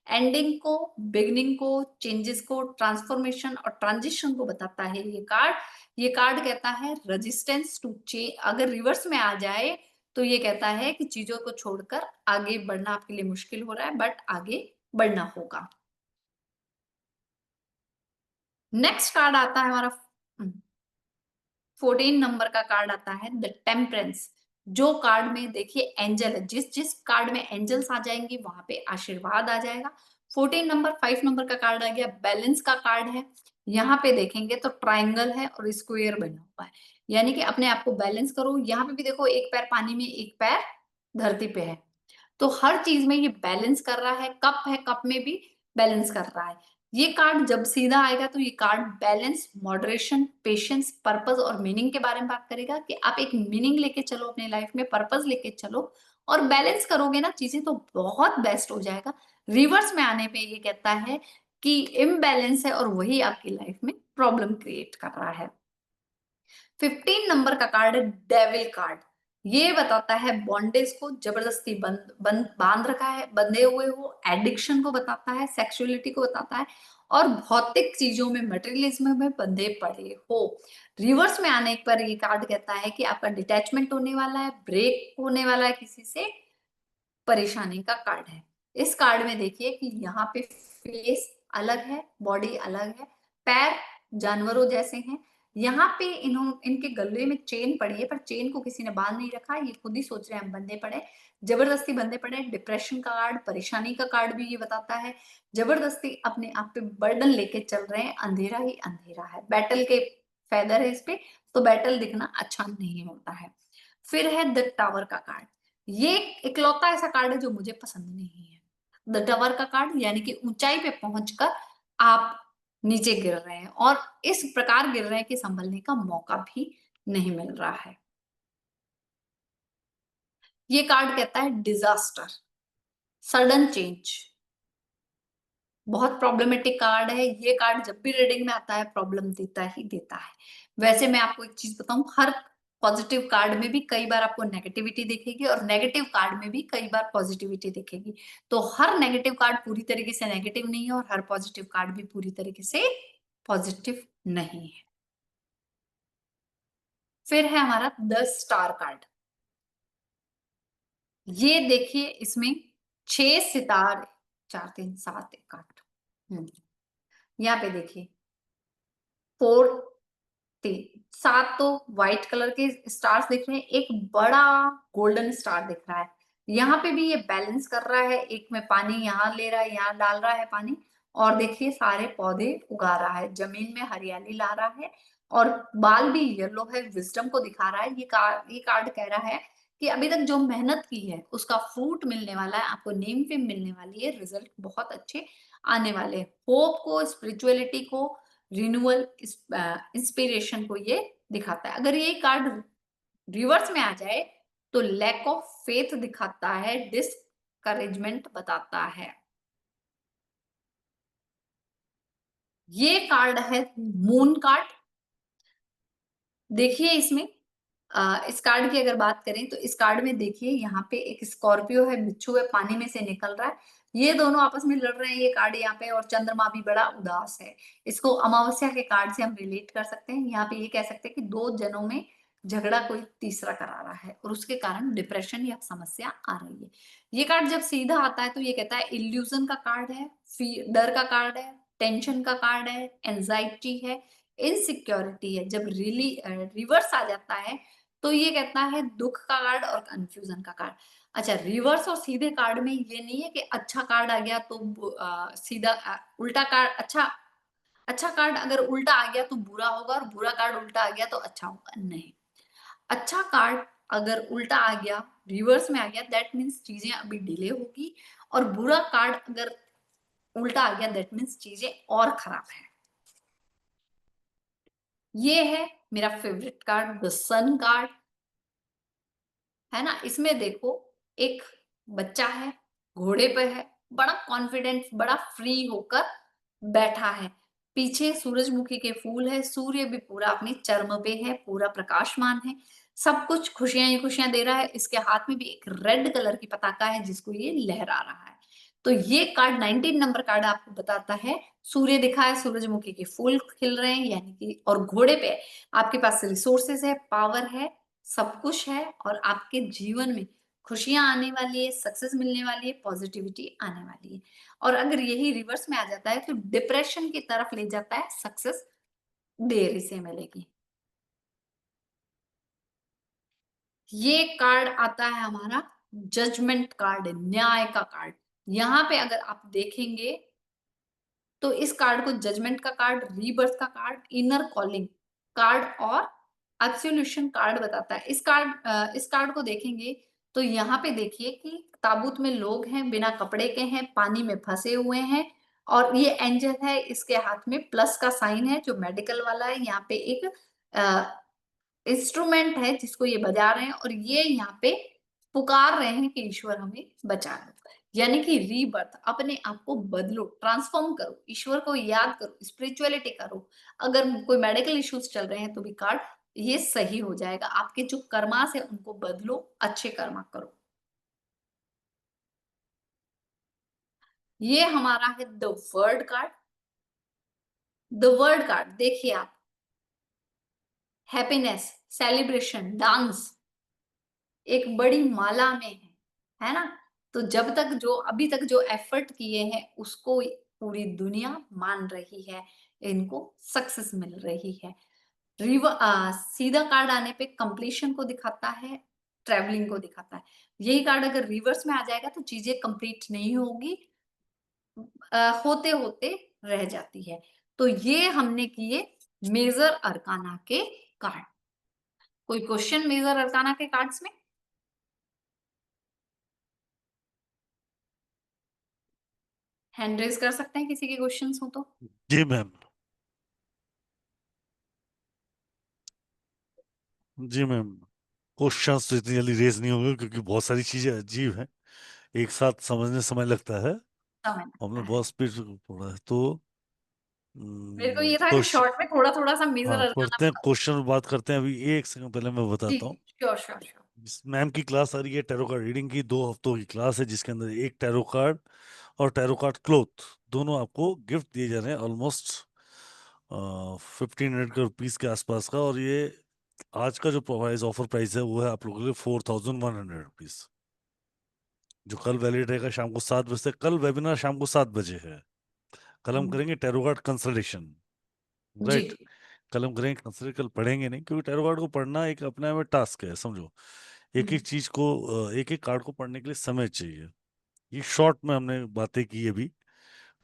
एंडिंग को, बिगनिंग को, चेंजेस को, ट्रांसफॉर्मेशन और ट्रांजिशन को बताता है ये कार्ड। ये कार्ड कहता है रेजिस्टेंस टू चेंज। अगर रिवर्स में आ जाए तो ये कहता है कि चीजों को छोड़कर आगे बढ़ना आपके लिए मुश्किल हो रहा है, बट आगे बढ़ना होगा। नेक्स्ट कार्ड आता है हमारा 14 नंबर का कार्ड आता है द टेम्परेंस। जो कार्ड में देखिए एंजल है, जिस जिस कार्ड में एंजल्स आ जाएंगे वहां पे आशीर्वाद आ जाएगा। 14 नंबर 5 नंबर का कार्ड आ गया, बैलेंस का कार्ड है। यहाँ पे देखेंगे तो ट्राइंगल है और स्क्वायर बना हुआ है, यानी कि अपने आप को बैलेंस करो। यहाँ पे भी देखो, एक पैर पानी में, एक पैर धरती पे है, तो हर चीज में ये बैलेंस कर रहा है। कप है, कप में भी बैलेंस कर रहा है। ये कार्ड जब सीधा आएगा तो ये card balance, moderation, patience, purpose और मीनिंग के बारे में बात करेगा कि आप एक मीनिंग लेके चलो अपने लाइफ में, पर्पस लेके चलो और बैलेंस करोगे ना चीजें तो बहुत बेस्ट हो जाएगा। रिवर्स में आने पे ये कहता है कि इम्बैलेंस है और वही आपकी लाइफ में प्रॉब्लम क्रिएट कर रहा है। 15 नंबर का कार्ड है डेविल कार्ड। ये बताता है बॉन्डेज को, जबरदस्ती बांध रखा है, बंधे हुए हो, एडिक्शन को बताता है, सेक्सुअलिटी को बताता है और भौतिक चीजों में, मटेरियलिज्म में बंधे पड़े हो। रिवर्स में आने पर ये कार्ड कहता है कि आपका डिटैचमेंट होने वाला है, ब्रेक होने वाला है किसी से, परेशानी का कार्ड है। इस कार्ड में देखिए कि यहाँ पे फेस अलग है, बॉडी अलग है, पैर जानवरों जैसे हैं। यहाँ पे इनके गले में चेन पड़ी है, पर चेन को किसी ने बांध नहीं रखा, ये खुद ही सोच रहे हैं हम बंधे पड़े, जबरदस्ती बंधे पड़े। डिप्रेशन का कार्ड, परेशानी का कार्ड भी ये बताता है, जबरदस्ती अपने आप पे बर्डन लेके चल रहे हैं, अंधेरा ही अंधेरा है। बैटल के फेदर है इस पे, तो बैटल दिखना अच्छा नहीं होता है। फिर है द टावर का कार्ड। ये इकलौता ऐसा कार्ड है जो मुझे पसंद नहीं है। द टावर का कार्ड यानी कि ऊंचाई पे पहुंचकर आप नीचे गिर रहे हैं और इस प्रकार गिर रहे हैं कि संभलने का मौका भी नहीं मिल रहा है। ये कार्ड कहता है डिजास्टर, सडन चेंज। बहुत प्रॉब्लमेटिक कार्ड है ये कार्ड। जब भी रीडिंग में आता है प्रॉब्लम देता ही देता है। वैसे मैं आपको एक चीज बताऊं, हर पॉजिटिव कार्ड में भी कई बार आपको नेगेटिविटी दिखेगी और नेगेटिव कार्ड में भी कई बार पॉजिटिविटी दिखेगी। तो हर नेगेटिव कार्ड पूरी तरीके से नेगेटिव नहीं है और हर पॉजिटिव कार्ड भी पूरी तरीके से पॉजिटिव नहीं है। फिर है हमारा 10 स्टार कार्ड। ये देखिए, इसमें 6 सितारे, 4 3 7 1 8, यहाँ पे देखिए 4 3 7 तो व्हाइट कलर के स्टार्स दिख रहे हैं, एक बड़ा गोल्डन स्टार दिख रहा है। यहाँ पे भी ये बैलेंस कर रहा है, एक में पानी यहाँ ले रहा है, यहाँ डाल रहा है पानी, और देखिए सारे पौधे उगा रहा है, जमीन में हरियाली ला रहा है और बाल भी येलो है, विजडम को दिखा रहा है। ये कार्ड कह रहा है कि अभी तक जो मेहनत की है उसका फ्रूट मिलने वाला है, आपको नेम फेम मिलने वाली है, रिजल्ट बहुत अच्छे आने वाले हैं। होप को, स्पिरिचुअलिटी को, रिन्यूअल, इंस्पिरेशन को ये दिखाता है। अगर ये कार्ड रिवर्स में आ जाए तो लैक ऑफ फेथ दिखाता है, डिस्करेजमेंट बताता है। ये कार्ड है मून कार्ड। देखिए इसमें इस कार्ड की अगर बात करें तो इस कार्ड में देखिए यहाँ पे एक स्कॉर्पियो है, बिच्छू है, पानी में से निकल रहा है, ये दोनों आपस में लड़ रहे हैं ये कार्ड यहाँ पे, और चंद्रमा भी बड़ा उदास है। इसको अमावस्या के कार्ड से हम रिलेट कर सकते हैं। यहाँ पे ये कह सकते हैं कि 2 जनों में झगड़ा कोई तीसरा करा रहा है और उसके कारण डिप्रेशन या समस्या आ रही है। ये कार्ड जब सीधा आता है तो ये कहता है इल्यूजन का कार्ड है, डर का कार्ड है, टेंशन का कार्ड है, एंजाइटी है, इनसिक्योरिटी है। जब रिवर्स आ जाता है तो ये कहता है दुख का कार्ड और कंफ्यूजन का कार्ड। अच्छा, रिवर्स और सीधे कार्ड में ये नहीं है कि अच्छा कार्ड आ गया तो सीधा उल्टा कार्ड अच्छा कार्ड अगर उल्टा आ गया तो बुरा होगा और बुरा कार्ड उल्टा आ गया तो अच्छा होगा, नहीं। अच्छा कार्ड अगर उल्टा आ गया, रिवर्स में आ गया, दैट मीन्स चीजें अभी डिले होगी, और बुरा कार्ड अगर उल्टा आ गया दैट मीन्स चीजें और खराब है। ये है मेरा favourite card, the sun card, है ना। इसमें देखो एक बच्चा है, घोड़े पे है, बड़ा कॉन्फिडेंट, बड़ा फ्री होकर बैठा है। पीछे सूरजमुखी के फूल है, सूर्य भी पूरा अपने चर्म पे है, पूरा प्रकाशमान है, सब कुछ खुशियां ही खुशियां दे रहा है। इसके हाथ में भी एक रेड कलर की पताका है जिसको ये लहरा रहा है। तो ये कार्ड 19 नंबर कार्ड आपको बताता है, सूर्य दिखा है, सूरजमुखी के फूल खिल रहे हैं, यानी कि, और घोड़े पे आपके पास रिसोर्सेस है, पावर है, सब कुछ है, और आपके जीवन में खुशियां आने वाली है, सक्सेस मिलने वाली है, पॉजिटिविटी आने वाली है। और अगर यही रिवर्स में आ जाता है तो डिप्रेशन की तरफ ले जाता है, सक्सेस देरी से मिलेगी। ये कार्ड आता है हमारा जजमेंट कार्ड, न्याय का कार्ड। यहाँ पे अगर आप देखेंगे तो इस कार्ड को जजमेंट का कार्ड, रीबर्थ का कार्ड, इनर कॉलिंग कार्ड और एब्सोल्यूशन कार्ड बताता है। इस कार्ड को देखेंगे तो यहाँ पे देखिए कि ताबूत में लोग हैं, बिना कपड़े के हैं, पानी में फंसे हुए हैं, और ये एंजल है, इसके हाथ में प्लस का साइन है जो मेडिकल वाला है। यहाँ पे एक इंस्ट्रूमेंट है जिसको ये बजा रहे हैं, और ये यहाँ पे पुकार रहे हैं कि ईश्वर हमें बचा लो। यानी कि रीबर्थ, अपने आप को बदलो, ट्रांसफॉर्म करो, ईश्वर को याद करो, स्पिरिचुअलिटी करो। अगर कोई मेडिकल इश्यूज चल रहे हैं तो भी कार्ड ये सही हो जाएगा। आपके जो कर्मास है उनको बदलो, अच्छे कर्मा करो। ये हमारा है the word card. The word card देखिए आप, हैप्पीनेस, सेलिब्रेशन, डांस एक बड़ी माला में है ना। तो जब तक जो अभी तक जो एफर्ट किए हैं उसको पूरी दुनिया मान रही है, इनको सक्सेस मिल रही है। सीधा कार्ड आने पे कंप्लीशन को दिखाता है, ट्रेवलिंग को दिखाता है। यही कार्ड अगर रिवर्स में आ जाएगा तो चीजें कंप्लीट नहीं होगी, होते होते रह जाती है। तो ये हमने किए मेजर अरकाना के कार्ड। कोई क्वेश्चन मेजर अरकाना के कार्ड्स में? हैंड रेज कर सकते हैं किसी के क्वेश्चंस हो तो। जी मैम। जी मैम, क्वेश्चंस तो इतनी जल्दी रेज नहीं होंगे क्योंकि बहुत सारी चीजें अजीब हैं, एक साथ समझने समय लगता है, हमने बहुत स्पीड से पढ़ा है। तो मेरे को ये था कि शॉर्ट में थोड़ा थोड़ा सा मेजर हाँ, अरकाना पढ़ते हैं, क्वेश्चन बात करते हैं। अभी एक सेकंड पहले मैं जी बताता हूँ। Sure sure sure. मैम की क्लास आ रही है टैरो कार्ड रीडिंग की, 2 हफ्तों की क्लास है जिसके अंदर एक टैरो कार्ड और टैरो कार्ड क्लोथ दोनों आपको गिफ्ट दिए जा रहे हैं, ऑलमोस्ट 1500 रुपीज के आसपास का। और ये आज का जो प्राइस, ऑफर प्राइस है, वो है आप लोगों के लिए 4100 रुपीज, जो कल वैलिड रहेगा शाम को 7 बजे से। कल वेबिनार शाम को 7 बजे है। कल हम करेंगे टैरो कार्ड कंसल्टेशन, जी राइट। कल हम करेंगे कंसल्टेशन, कल पढ़ेंगे नहीं क्योंकि टैरो कार्ड को पढ़ना एक अपने में टास्क है, समझो। एक एक चीज को, एक एक कार्ड को पढ़ने के लिए समय चाहिए। ये शॉर्ट में हमने बातें की अभी,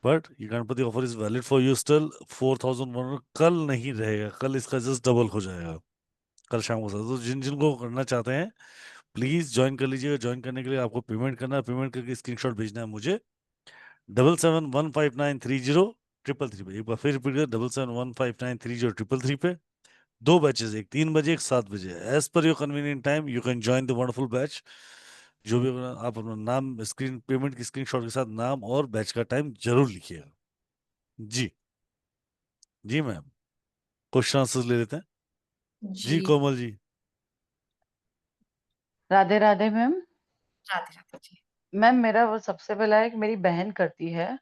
बट ये Ganpati offer is valid for you still 4100। कल नहीं रहेगा, कल इसका जस्ट डबल हो जाएगा, कल शाम को 7। तो जिन जिनको करना चाहते हैं प्लीज ज्वाइन कर लीजिएगा। ज्वाइन करने के लिए आपको पेमेंट करना है, पेमेंट करके स्क्रीनशॉट भेजना है मुझे 7715930333 पे। एक बार फिर रिपीट कर, 7715930333 पे। 2 बैचेस, एक 3 बजे, एक 7 बजे, as per your convenient time you can join the wonderful batch. जो भी आप अपना नाम, स्क्रीन पेमेंट की स्क्रीनशॉट के साथ नाम और बैच का टाइम जरूर लिखिएगा। जी जी मैम, क्वेश्चन आंसर्स ले लेते हैं। जी जी कोमल जी। राधे राधे मैम। राधे राधे जी। मैम मेरा वो सबसे पहला है कि मेरी बहन करती है,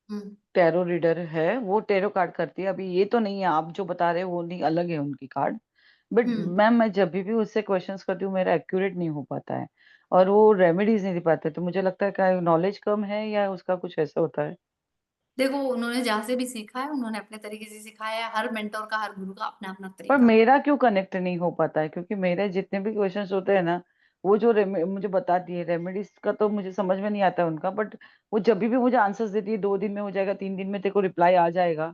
टैरो रीडर है, वो टैरो कार्ड करती है। अभी ये तो नहीं है आप जो बता रहे हो, वो नहीं, अलग है उनकी कार्ड। बट मैम मैं जब भी उससे क्वेश्चंस करती हूँ मेरा एक्यूरेट नहीं हो पाता है, और वो रेमेडीज नहीं दे पाते। तो मुझे लगता है कि नॉलेज कम है या उसका कुछ ऐसा होता है। देखो उन्होंने जहाँ से भी सीखा है उन्होंने अपने तरीके से सिखाया है। हर मेंटर का, हर गुरु का अपना अपना पर तरीका। मेरा क्यों कनेक्ट नहीं हो पाता है? क्योंकि मेरे जितने भी क्वेश्चंस होते हैं ना, वो जो मुझे बताती है रेमेडीज का, तो मुझे समझ में नहीं आता है उनका, बट वो जब भी मुझे आंसर्स देती है 2 दिन में हो जाएगा, 3 दिन में तेरे को रिप्लाई आ जाएगा,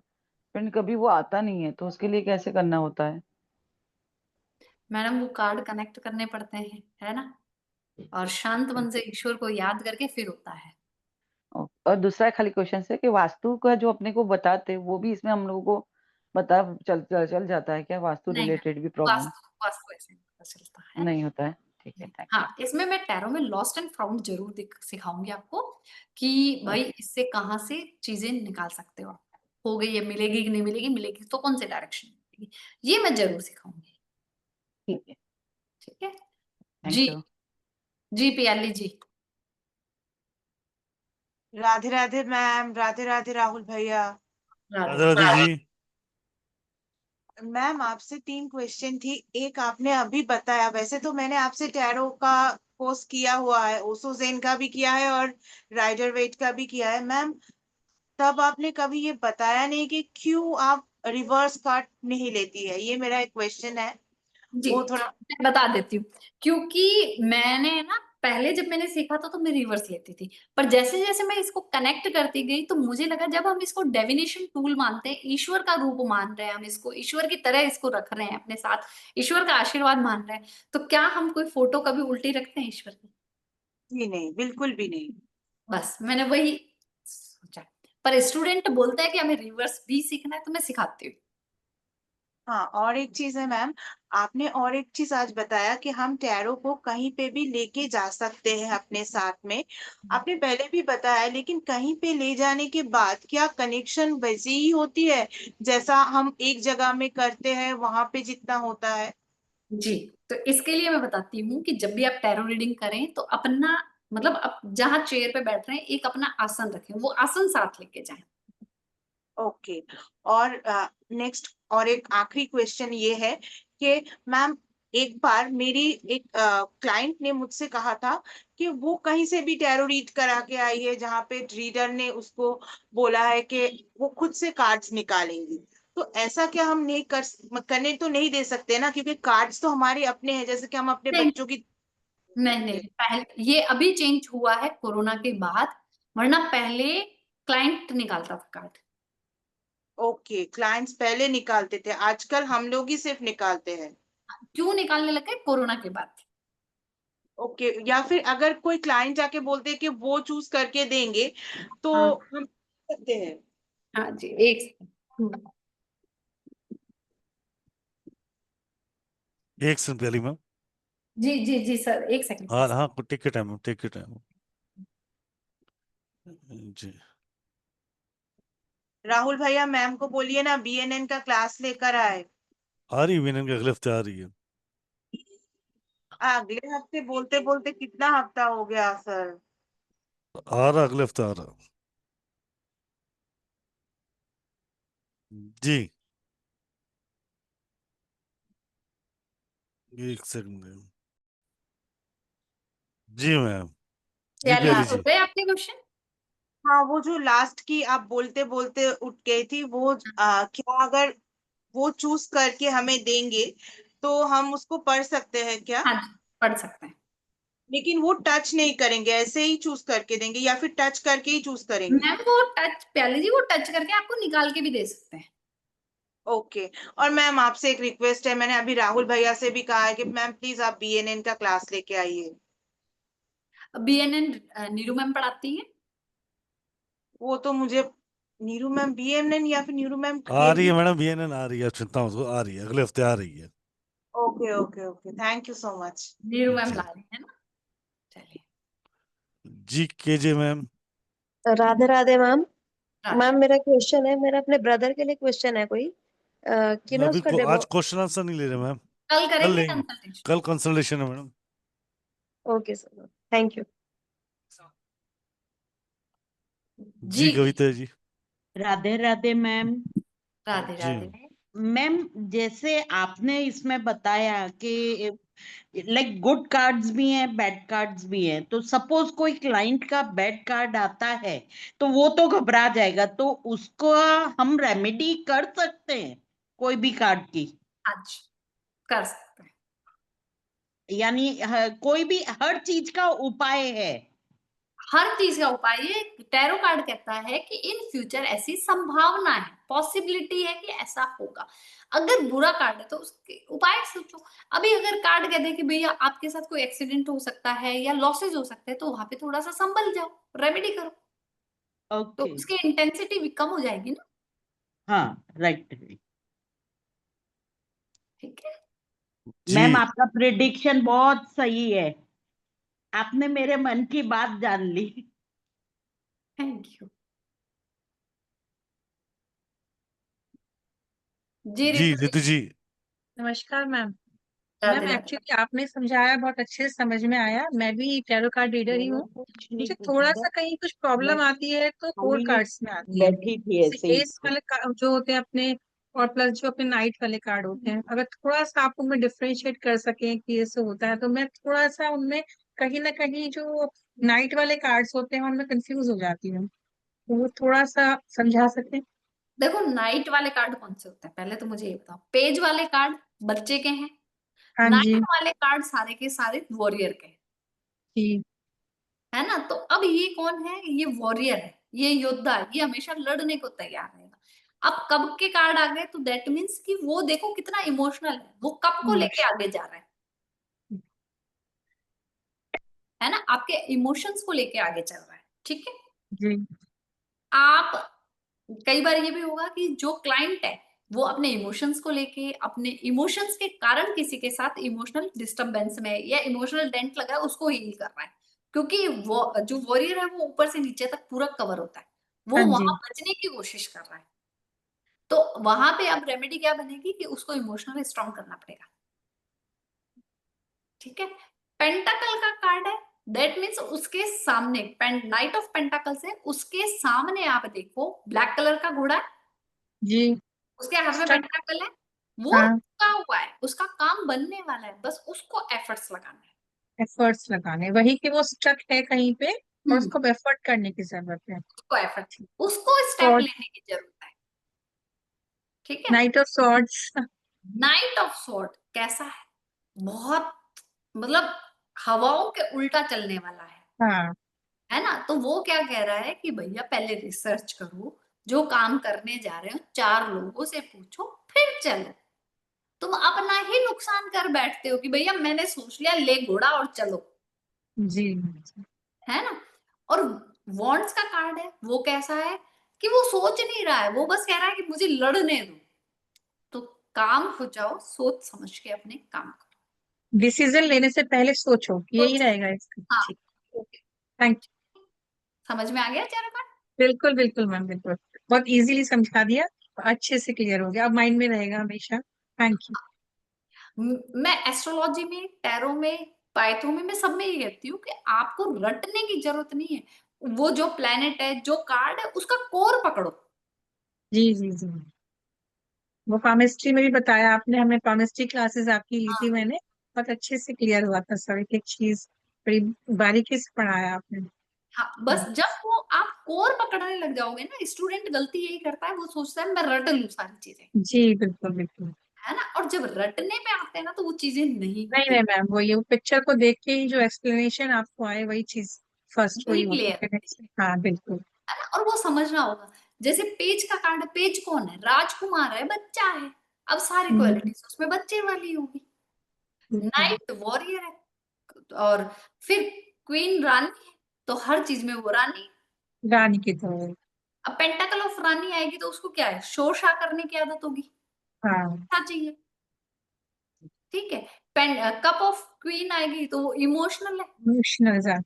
फिर कभी वो आता नहीं है, तो उसके लिए कैसे करना होता है? मैडम वो कार्ड कनेक्ट करने पड़ते हैं, है ना, और शांत मन से ईश्वर को याद करके फिर होता है। और दूसरा खाली क्वेश्चन है कि वास्तु का जो अपने को बताते, वो भी इसमें हम लोगों को बता चल जाता है क्या? वास्तु नहीं रिलेटेड भी प्रॉब्लम वास्तु वास्तु ऐसे नहीं पता चलता है। नहीं होता है? ठीक है, थैंक हाँ, इसमें मैं टैरो में लॉस्ट एंड फाउंड जरूर सिखाऊंगी आपको कि भाई इससे कहाँ से चीजें निकाल सकते हो आप। हो गई है, मिलेगी कि नहीं मिलेगी, मिलेगी तो कौन से डायरेक्शन में मिलेगी, ये मैं जरूर सिखाऊंगी। ठीक है, ठीक है थैंक जी। यू। जी पियाली जी। राधे राधे मैम, राधे राधे राहुल भैया। राधे राधे जी। मैम आपसे 3 क्वेश्चन थी। एक आपने अभी बताया, वैसे तो मैंने आपसे टैरो का कोर्स किया हुआ है, ओशो ज़ेन का भी किया है और राइडर वेट का भी किया है मैम। तब आपने कभी ये बताया नहीं कि क्यों आप रिवर्स कार्ड नहीं लेती है, ये मेरा एक क्वेश्चन है। जी वो थोड़ा मैं बता देती हूँ। क्योंकि मैंने ना पहले जब मैंने सीखा था तो मैं रिवर्स लेती थी, पर जैसे जैसे मैं इसको कनेक्ट करती गई तो मुझे लगा जब हम इसको डेविनेशन टूल मानते हैं, ईश्वर का रूप मान रहे हैं, हम इसको ईश्वर की तरह इसको रख रहे हैं अपने साथ, ईश्वर का आशीर्वाद मान रहे हैं, तो क्या हम कोई फोटो कभी उल्टी रखते हैं ईश्वर की? जी नहीं, बिल्कुल भी नहीं। बस मैंने वही सोचा। पर स्टूडेंट बोलते हैं कि हमें रिवर्स भी सीखना है तो मैं सिखाती हूँ। हाँ, और एक चीज है मैम, आपने और एक चीज आज बताया कि हम टैरो को कहीं पे भी लेके जा सकते हैं अपने साथ में। आपने पहले भी बताया, लेकिन कहीं पे ले जाने के बाद क्या कनेक्शन वैसी ही होती है जैसा हम एक जगह में करते हैं वहां पे जितना होता है? जी, तो इसके लिए मैं बताती हूँ कि जब भी आप टैरो रीडिंग करें तो अपना मतलब आप जहाँ चेयर पे बैठ रहे हैं एक अपना आसन रखें, वो आसन साथ लेके जाएं। ओके। और नेक्स्ट और एक आखिरी क्वेश्चन ये है कि मैम एक बार मेरी एक क्लाइंट ने मुझसे कहा था कि वो कहीं से भी टैरो रीड करा के आई है, जहाँ पे रीडर ने उसको बोला है कि वो खुद से कार्ड्स निकालेंगी। तो ऐसा क्या हम नहीं करने तो नहीं दे सकते ना, क्योंकि कार्ड्स तो हमारे अपने हैं, जैसे कि हम अपने नहीं बच्चों की। नहीं, पहले ये अभी चेंज हुआ है कोरोना के बाद, वरना पहले क्लाइंट निकालता था कार्ड। ओके, क्लाइंट्स पहले निकालते थे, आजकल हम लोग ही सिर्फ निकालते हैं। क्यों निकालने लगे? कोरोना के बाद। ओके, या फिर अगर कोई क्लाइंट जाके बोलते हैं कि वो चूज करके देंगे तो हाँ हम सकते हैं? हाँ जी, एक सेकंड। एक सेकंड प्याली मैम। जी जी जी सर, एक सेकंड हाँ सर। हाँ, टेक के टाइम, टेक के टाइम जी। राहुल भैया मैम को बोलिए ना बीएनएन का क्लास लेकर आए। आ रही विनन के अगले हफ्ते आ रही है। अगले हफ्ते बोलते बोलते कितना हफ्ता हो गया सर? आ रहा, अगले हफ्ते आ रहा जी। एक सेकंड जी मैम। जी प्याली प्याली जी, हो जी। गए आपके क्वेश्चन? हाँ, वो जो लास्ट की आप बोलते बोलते उठ गई थी, वो क्या अगर वो चूज करके हमें देंगे तो हम उसको पढ़ सकते हैं क्या? हाँ जी, पढ़ सकते हैं। लेकिन वो टच नहीं करेंगे, ऐसे ही चूज करके देंगे या फिर टच करके ही चूज करेंगे? मैम वो टच, प्याली जी वो टच करके आपको निकाल के भी दे सकते हैं। ओके। और मैम आपसे एक रिक्वेस्ट है, मैंने अभी राहुल भैया से भी कहा है कि मैम प्लीज आप बीएनएन का क्लास लेके आइए। बीएनएन नीरू मैम पढ़ाती है। वो तो मुझे नीरू मैम बीएनएन या फिर नीरू मैम आ रही डेली? है मैडम, बीएनएन आ रही है, चिंता मत करो, आ रही है, अगले हफ्ते आ रही है। Okay okay okay, thank you so much. Neeru ma'am ji ला रही है ना। चलिए। जी KJ ma'am. Radhe Radhe ma'am. Radhe. Ma'am मेरा क्वेश्चन है, मेरा अपने ब्रदर के लिए क्वेश्चन है कोई कि मैं ना अभी उसका डेमो। आज क्वेश्चन आंसर नहीं ले रहे मैम, कल कल करेंगे लेंगे, कंसल्टेशन। कल कंसल्टेशन है madam. Okay sir, thank you. जी जी कविता जी। राधे राधे मैम। राधे जी राधे। मैम जैसे आपने इसमें बताया कि लाइक गुड कार्ड्स भी हैं, बैड कार्ड्स भी हैं। तो सपोज कोई क्लाइंट का बैड कार्ड आता है तो वो तो घबरा जाएगा, तो उसको हम रेमेडी कर सकते हैं कोई भी कार्ड की। आज कर सकते हैं, यानी कोई भी हर चीज का उपाय है। हर चीज का उपाय। ये टैरो कार्ड कहता है कि इन फ्यूचर ऐसी संभावना है, पॉसिबिलिटी है कि ऐसा होगा। अगर बुरा कार्ड है तो उसके उपाय सोचो। अभी अगर कार्ड कह दे कि भैया आपके साथ कोई एक्सीडेंट हो सकता है या लॉसेज हो सकते हैं, तो वहां पे थोड़ा सा संभल जाओ, रेमेडी करो, तो ओके, उसकी इंटेंसिटी भी कम हो जाएगी ना। हाँ राइट। ठीक है, मैम जी आपका प्रिडिक्शन बहुत सही है, आपने मेरे मन की बात जान ली। Thank you. जी जी रितु जी, रितु जी। नमस्कार ma'am. Radhe ma'am Radhe. Actually आपने समझाया बहुत अच्छे से समझ में आया। मैं भी टैरो कार्ड रीडर ही हूँ। कुछ नहीं मुझे पूछा थोड़ा था, सा कहीं कुछ मैं प्रॉब्लम आती है तो कोर खाली कार्ड्स में आती है। बैठी थी जैसे ऐसे ही। एस वाले जो होते हैं अपने, और प्लस जो अपने नाइट वाले कार्ड होते हैं, अगर थोड़ा सा आप उनमें डिफरेंशिएट कर सकें कि ऐसे होता है, तो मैं थोड़ा सा उनमें कहीं ना कहीं जो नाइट वाले कार्ड्स होते हैं उनमें कंफ्यूज हो जाती हूँ। तो वो थोड़ा सा समझा सकें। देखो नाइट वाले कार्ड कौन से होते हैं, पहले तो मुझे ये बताओ। पेज वाले कार्ड बच्चे के हैं, हाँ नाइट जी वाले कार्ड सारे के सारे वॉरियर के हैं, जी है ना। तो अब ये कौन है, ये वॉरियर है, ये योद्धा है, ये हमेशा लड़ने को तैयार रहेगा। अब कब के कार्ड आ गए, तो दैट मीन्स कि वो देखो कितना इमोशनल है, वो कब को लेके आगे जा रहा है ना, आपके इमोशंस को लेके आगे चल रहा है। ठीक है, जी आप कई बार ये भी होगा कि जो क्लाइंट है वो अपने इमोशंस को लेके, अपने इमोशंस के कारण किसी के साथ इमोशनल डिस्टरबेंस में या इमोशनल डेंट लगा है, उसको हील कर रहा है। क्योंकि वो जो वॉरियर है वो ऊपर से नीचे तक पूरा कवर होता है, वो हाँ जी वहां बचने की कोशिश कर रहा है। तो वहां पे अब रेमेडी क्या बनेगी कि उसको इमोशनल स्ट्रॉन्ग करना पड़ेगा। ठीक है, पेंटाकल का कार्ड है, दैट मीन्स उसके सामने नाइट ऑफ पेंटाकल्स है, उसके सामने आप देखो ब्लैक कलर का घोड़ा है, जी उसके हाथ में स्टक। पेंटाकल है, वो हाँ, रुका हुआ है, उसका काम बनने वाला है, बस उसको एफर्ट्स लगाना है। एफर्ट्स लगाने, वही कि वो स्टक है कहीं पे और हम्म, उसको एफर्ट करने की जरूरत है। उसको एफर्ट, उसको स्टेप सॉर्ड, लेने की जरूरत है। ठीक है, night of swords. Night of sword कैसा है, बहुत मतलब हवाओं के उल्टा चलने वाला हाँ है ना। तो वो क्या कह रहा है कि भैया पहले रिसर्च करो, जो काम करने जा रहे हो 4 लोगों से पूछो फिर चलो। तुम अपना ही नुकसान कर बैठते हो कि भैया मैंने सोच लिया, ले घोड़ा और चलो, जी है ना। और वॉन्ट्स का कार्ड है, वो कैसा है कि वो सोच नहीं रहा है, वो बस कह रहा है कि मुझे लड़ने दो। तो काम हो जाओ, सोच समझ के अपने काम करो, डिसीजन लेने से पहले सोचो, यही सोचो। रहेगा इसका। हाँ, ठीक, ओके, थैंक यू। समझ में आ गया चारों कार्ड। बिल्कुल बिल्कुल मैम, बिल्कुल बहुत इजीली समझा दिया, अच्छे से क्लियर हो गया, अब माइंड में रहेगा हमेशा। Thank you. मैं एस्ट्रोलॉजी में, टैरो में, पाइथो में, मैं सब में ये कहती हूँ कि आपको रटने की जरूरत नहीं है। वो जो प्लेनेट है, जो कार्ड है, उसका कोर पकड़ो। जी जी जी, वो पामिस्ट्री में भी बताया आपने, हमें पामिस्ट्री क्लासेस आपकी ली थी हाँ, मैंने, बहुत अच्छे से क्लियर हुआ था सब, एक एक चीज बड़ी बारीकी से पढ़ाया आपने। हाँ, बस जब वो आप कोर पकड़ने लग जाओगे ना, स्टूडेंट गलती यही करता है, वो सोचता है मैं रट लूं सारी चीजें, जी बिल्कुल बिल्कुल। है ना। और जब रटने पे आते हैं ना, तो वो चीजें नहीं नहीं होती, नहीं मैम, वो पिक्चर को देख के ही जो एक्सप्लेनेशन आपको आए वही चीज फर्स्ट वही वही होती क्लियर, है। हाँ बिल्कुल। है ना। और वो समझना होगा। जैसे पेज का कार्ड है, पेज कौन है, राजकुमार है, बच्चा है, अब सारी हम्म, क्वालिटीज उसमें बच्चे वाली होगी। बिल्कुल। नाइट वॉरियर है, और फिर क्वीन रानी है, तो हर चीज में वो रानी। रानी की तरह। अब पेंटाकल ऑफ रानी आएगी तो उसको क्या है, शोर शा करने की आदत होगी, हाँ, अच्छा चाहिए। ठीक है, पेन कप ऑफ क्वीन आएगी तो वो इमोशनल है। इमोशनल।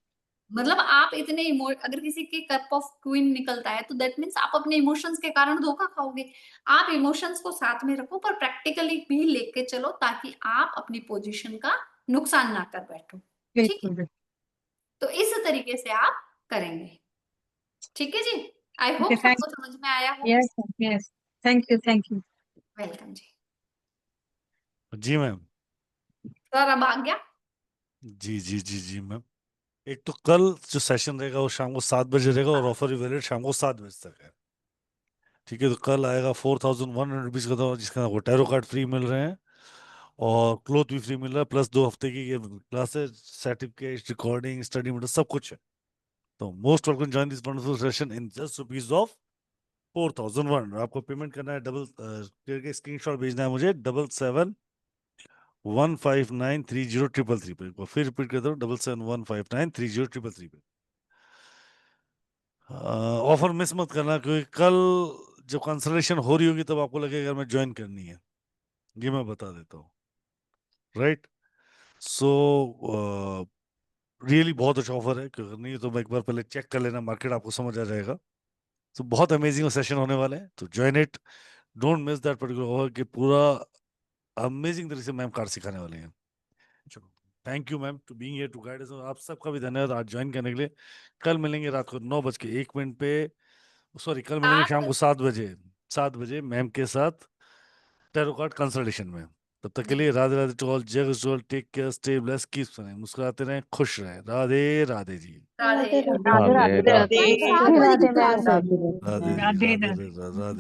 मतलब आप इतने अगर किसी के कप ऑफ क्वीन निकलता है, तो दैट मीन्स आप अपने इमोशंस के कारण धोखा खाओगे। आप इमोशंस को साथ में रखो, पर प्रैक्टिकली भी लेके चलो, ताकि आप अपनी पोजीशन का नुकसान ना कर बैठो। ठीक है, बिल्कुल बिल्कुल। तो इस तरीके से आप करेंगे। ठीक है जी, आई ओके, होप थैंक सबको समझ में आया हो। Yes yes, thank you thank you. Welcome जी। जी मैम। सर अब आ गया? जी मैम। एक तो कल जो सेशन रहेगा वो शाम को 7 बजे रहेगा और ऑफर वैलिड शाम को 7 बजे तक है। ठीक है, तो कल आएगा 4100 रुपीज का, तो जिसका वो टैरो कार्ड फ्री मिल रहे हैं और क्लोथ भी फ्री मिल रहा है, प्लस 2 हफ्ते की ये classes, certificate, recording, study material सब कुछ है। तो most welcome join this wonderful session in just rupees of 4100। आपको पेमेंट करना है डबल करके स्क्रीनशॉट भेजना है मुझे 7715930333 पे। एक बार फिर रिपीट कर दो 7715930333 पे। ऑफर मिस मत करना, क्योंकि कल जब कंसल्टेशन हो रही होगी तब आपको लगेगा मैं ज्वाइन करनी है, ये मैं बता देता हूँ। राइट, सो रियली बहुत अच्छा ऑफर है, क्योंकि नहीं तो मैं एक बार पहले चेक कर लेना मार्केट, आपको समझ आ जाएगा। तो बहुत अमेजिंग सेशन होने वाले हैं, तो join it, don't miss that particular offer, कि पूरा अमेजिंग तरीके से मैम कार्ड सिखाने वाले हैं। चलो, thank you ma'am to being here to guide us. आप सबका भी धन्यवाद आज ज्वाइन करने के लिए। कल मिलेंगे रात को 9:01 पे, सॉरी कल मिलेंगे शाम को 7 बजे मैम के साथ टैरो कार्ड कंसल्टेशन में। तब तक के लिए राधे राधे टू ऑल, जय गुरुजोल, take care, stay blessed, keep सुने, मुस्कुराते रहें, खुश रहें। राधे राधे जी। राधे राधे राधे राधे राधे राधे। राधे राधे मैम। राधे राधे राधे राधे राधे।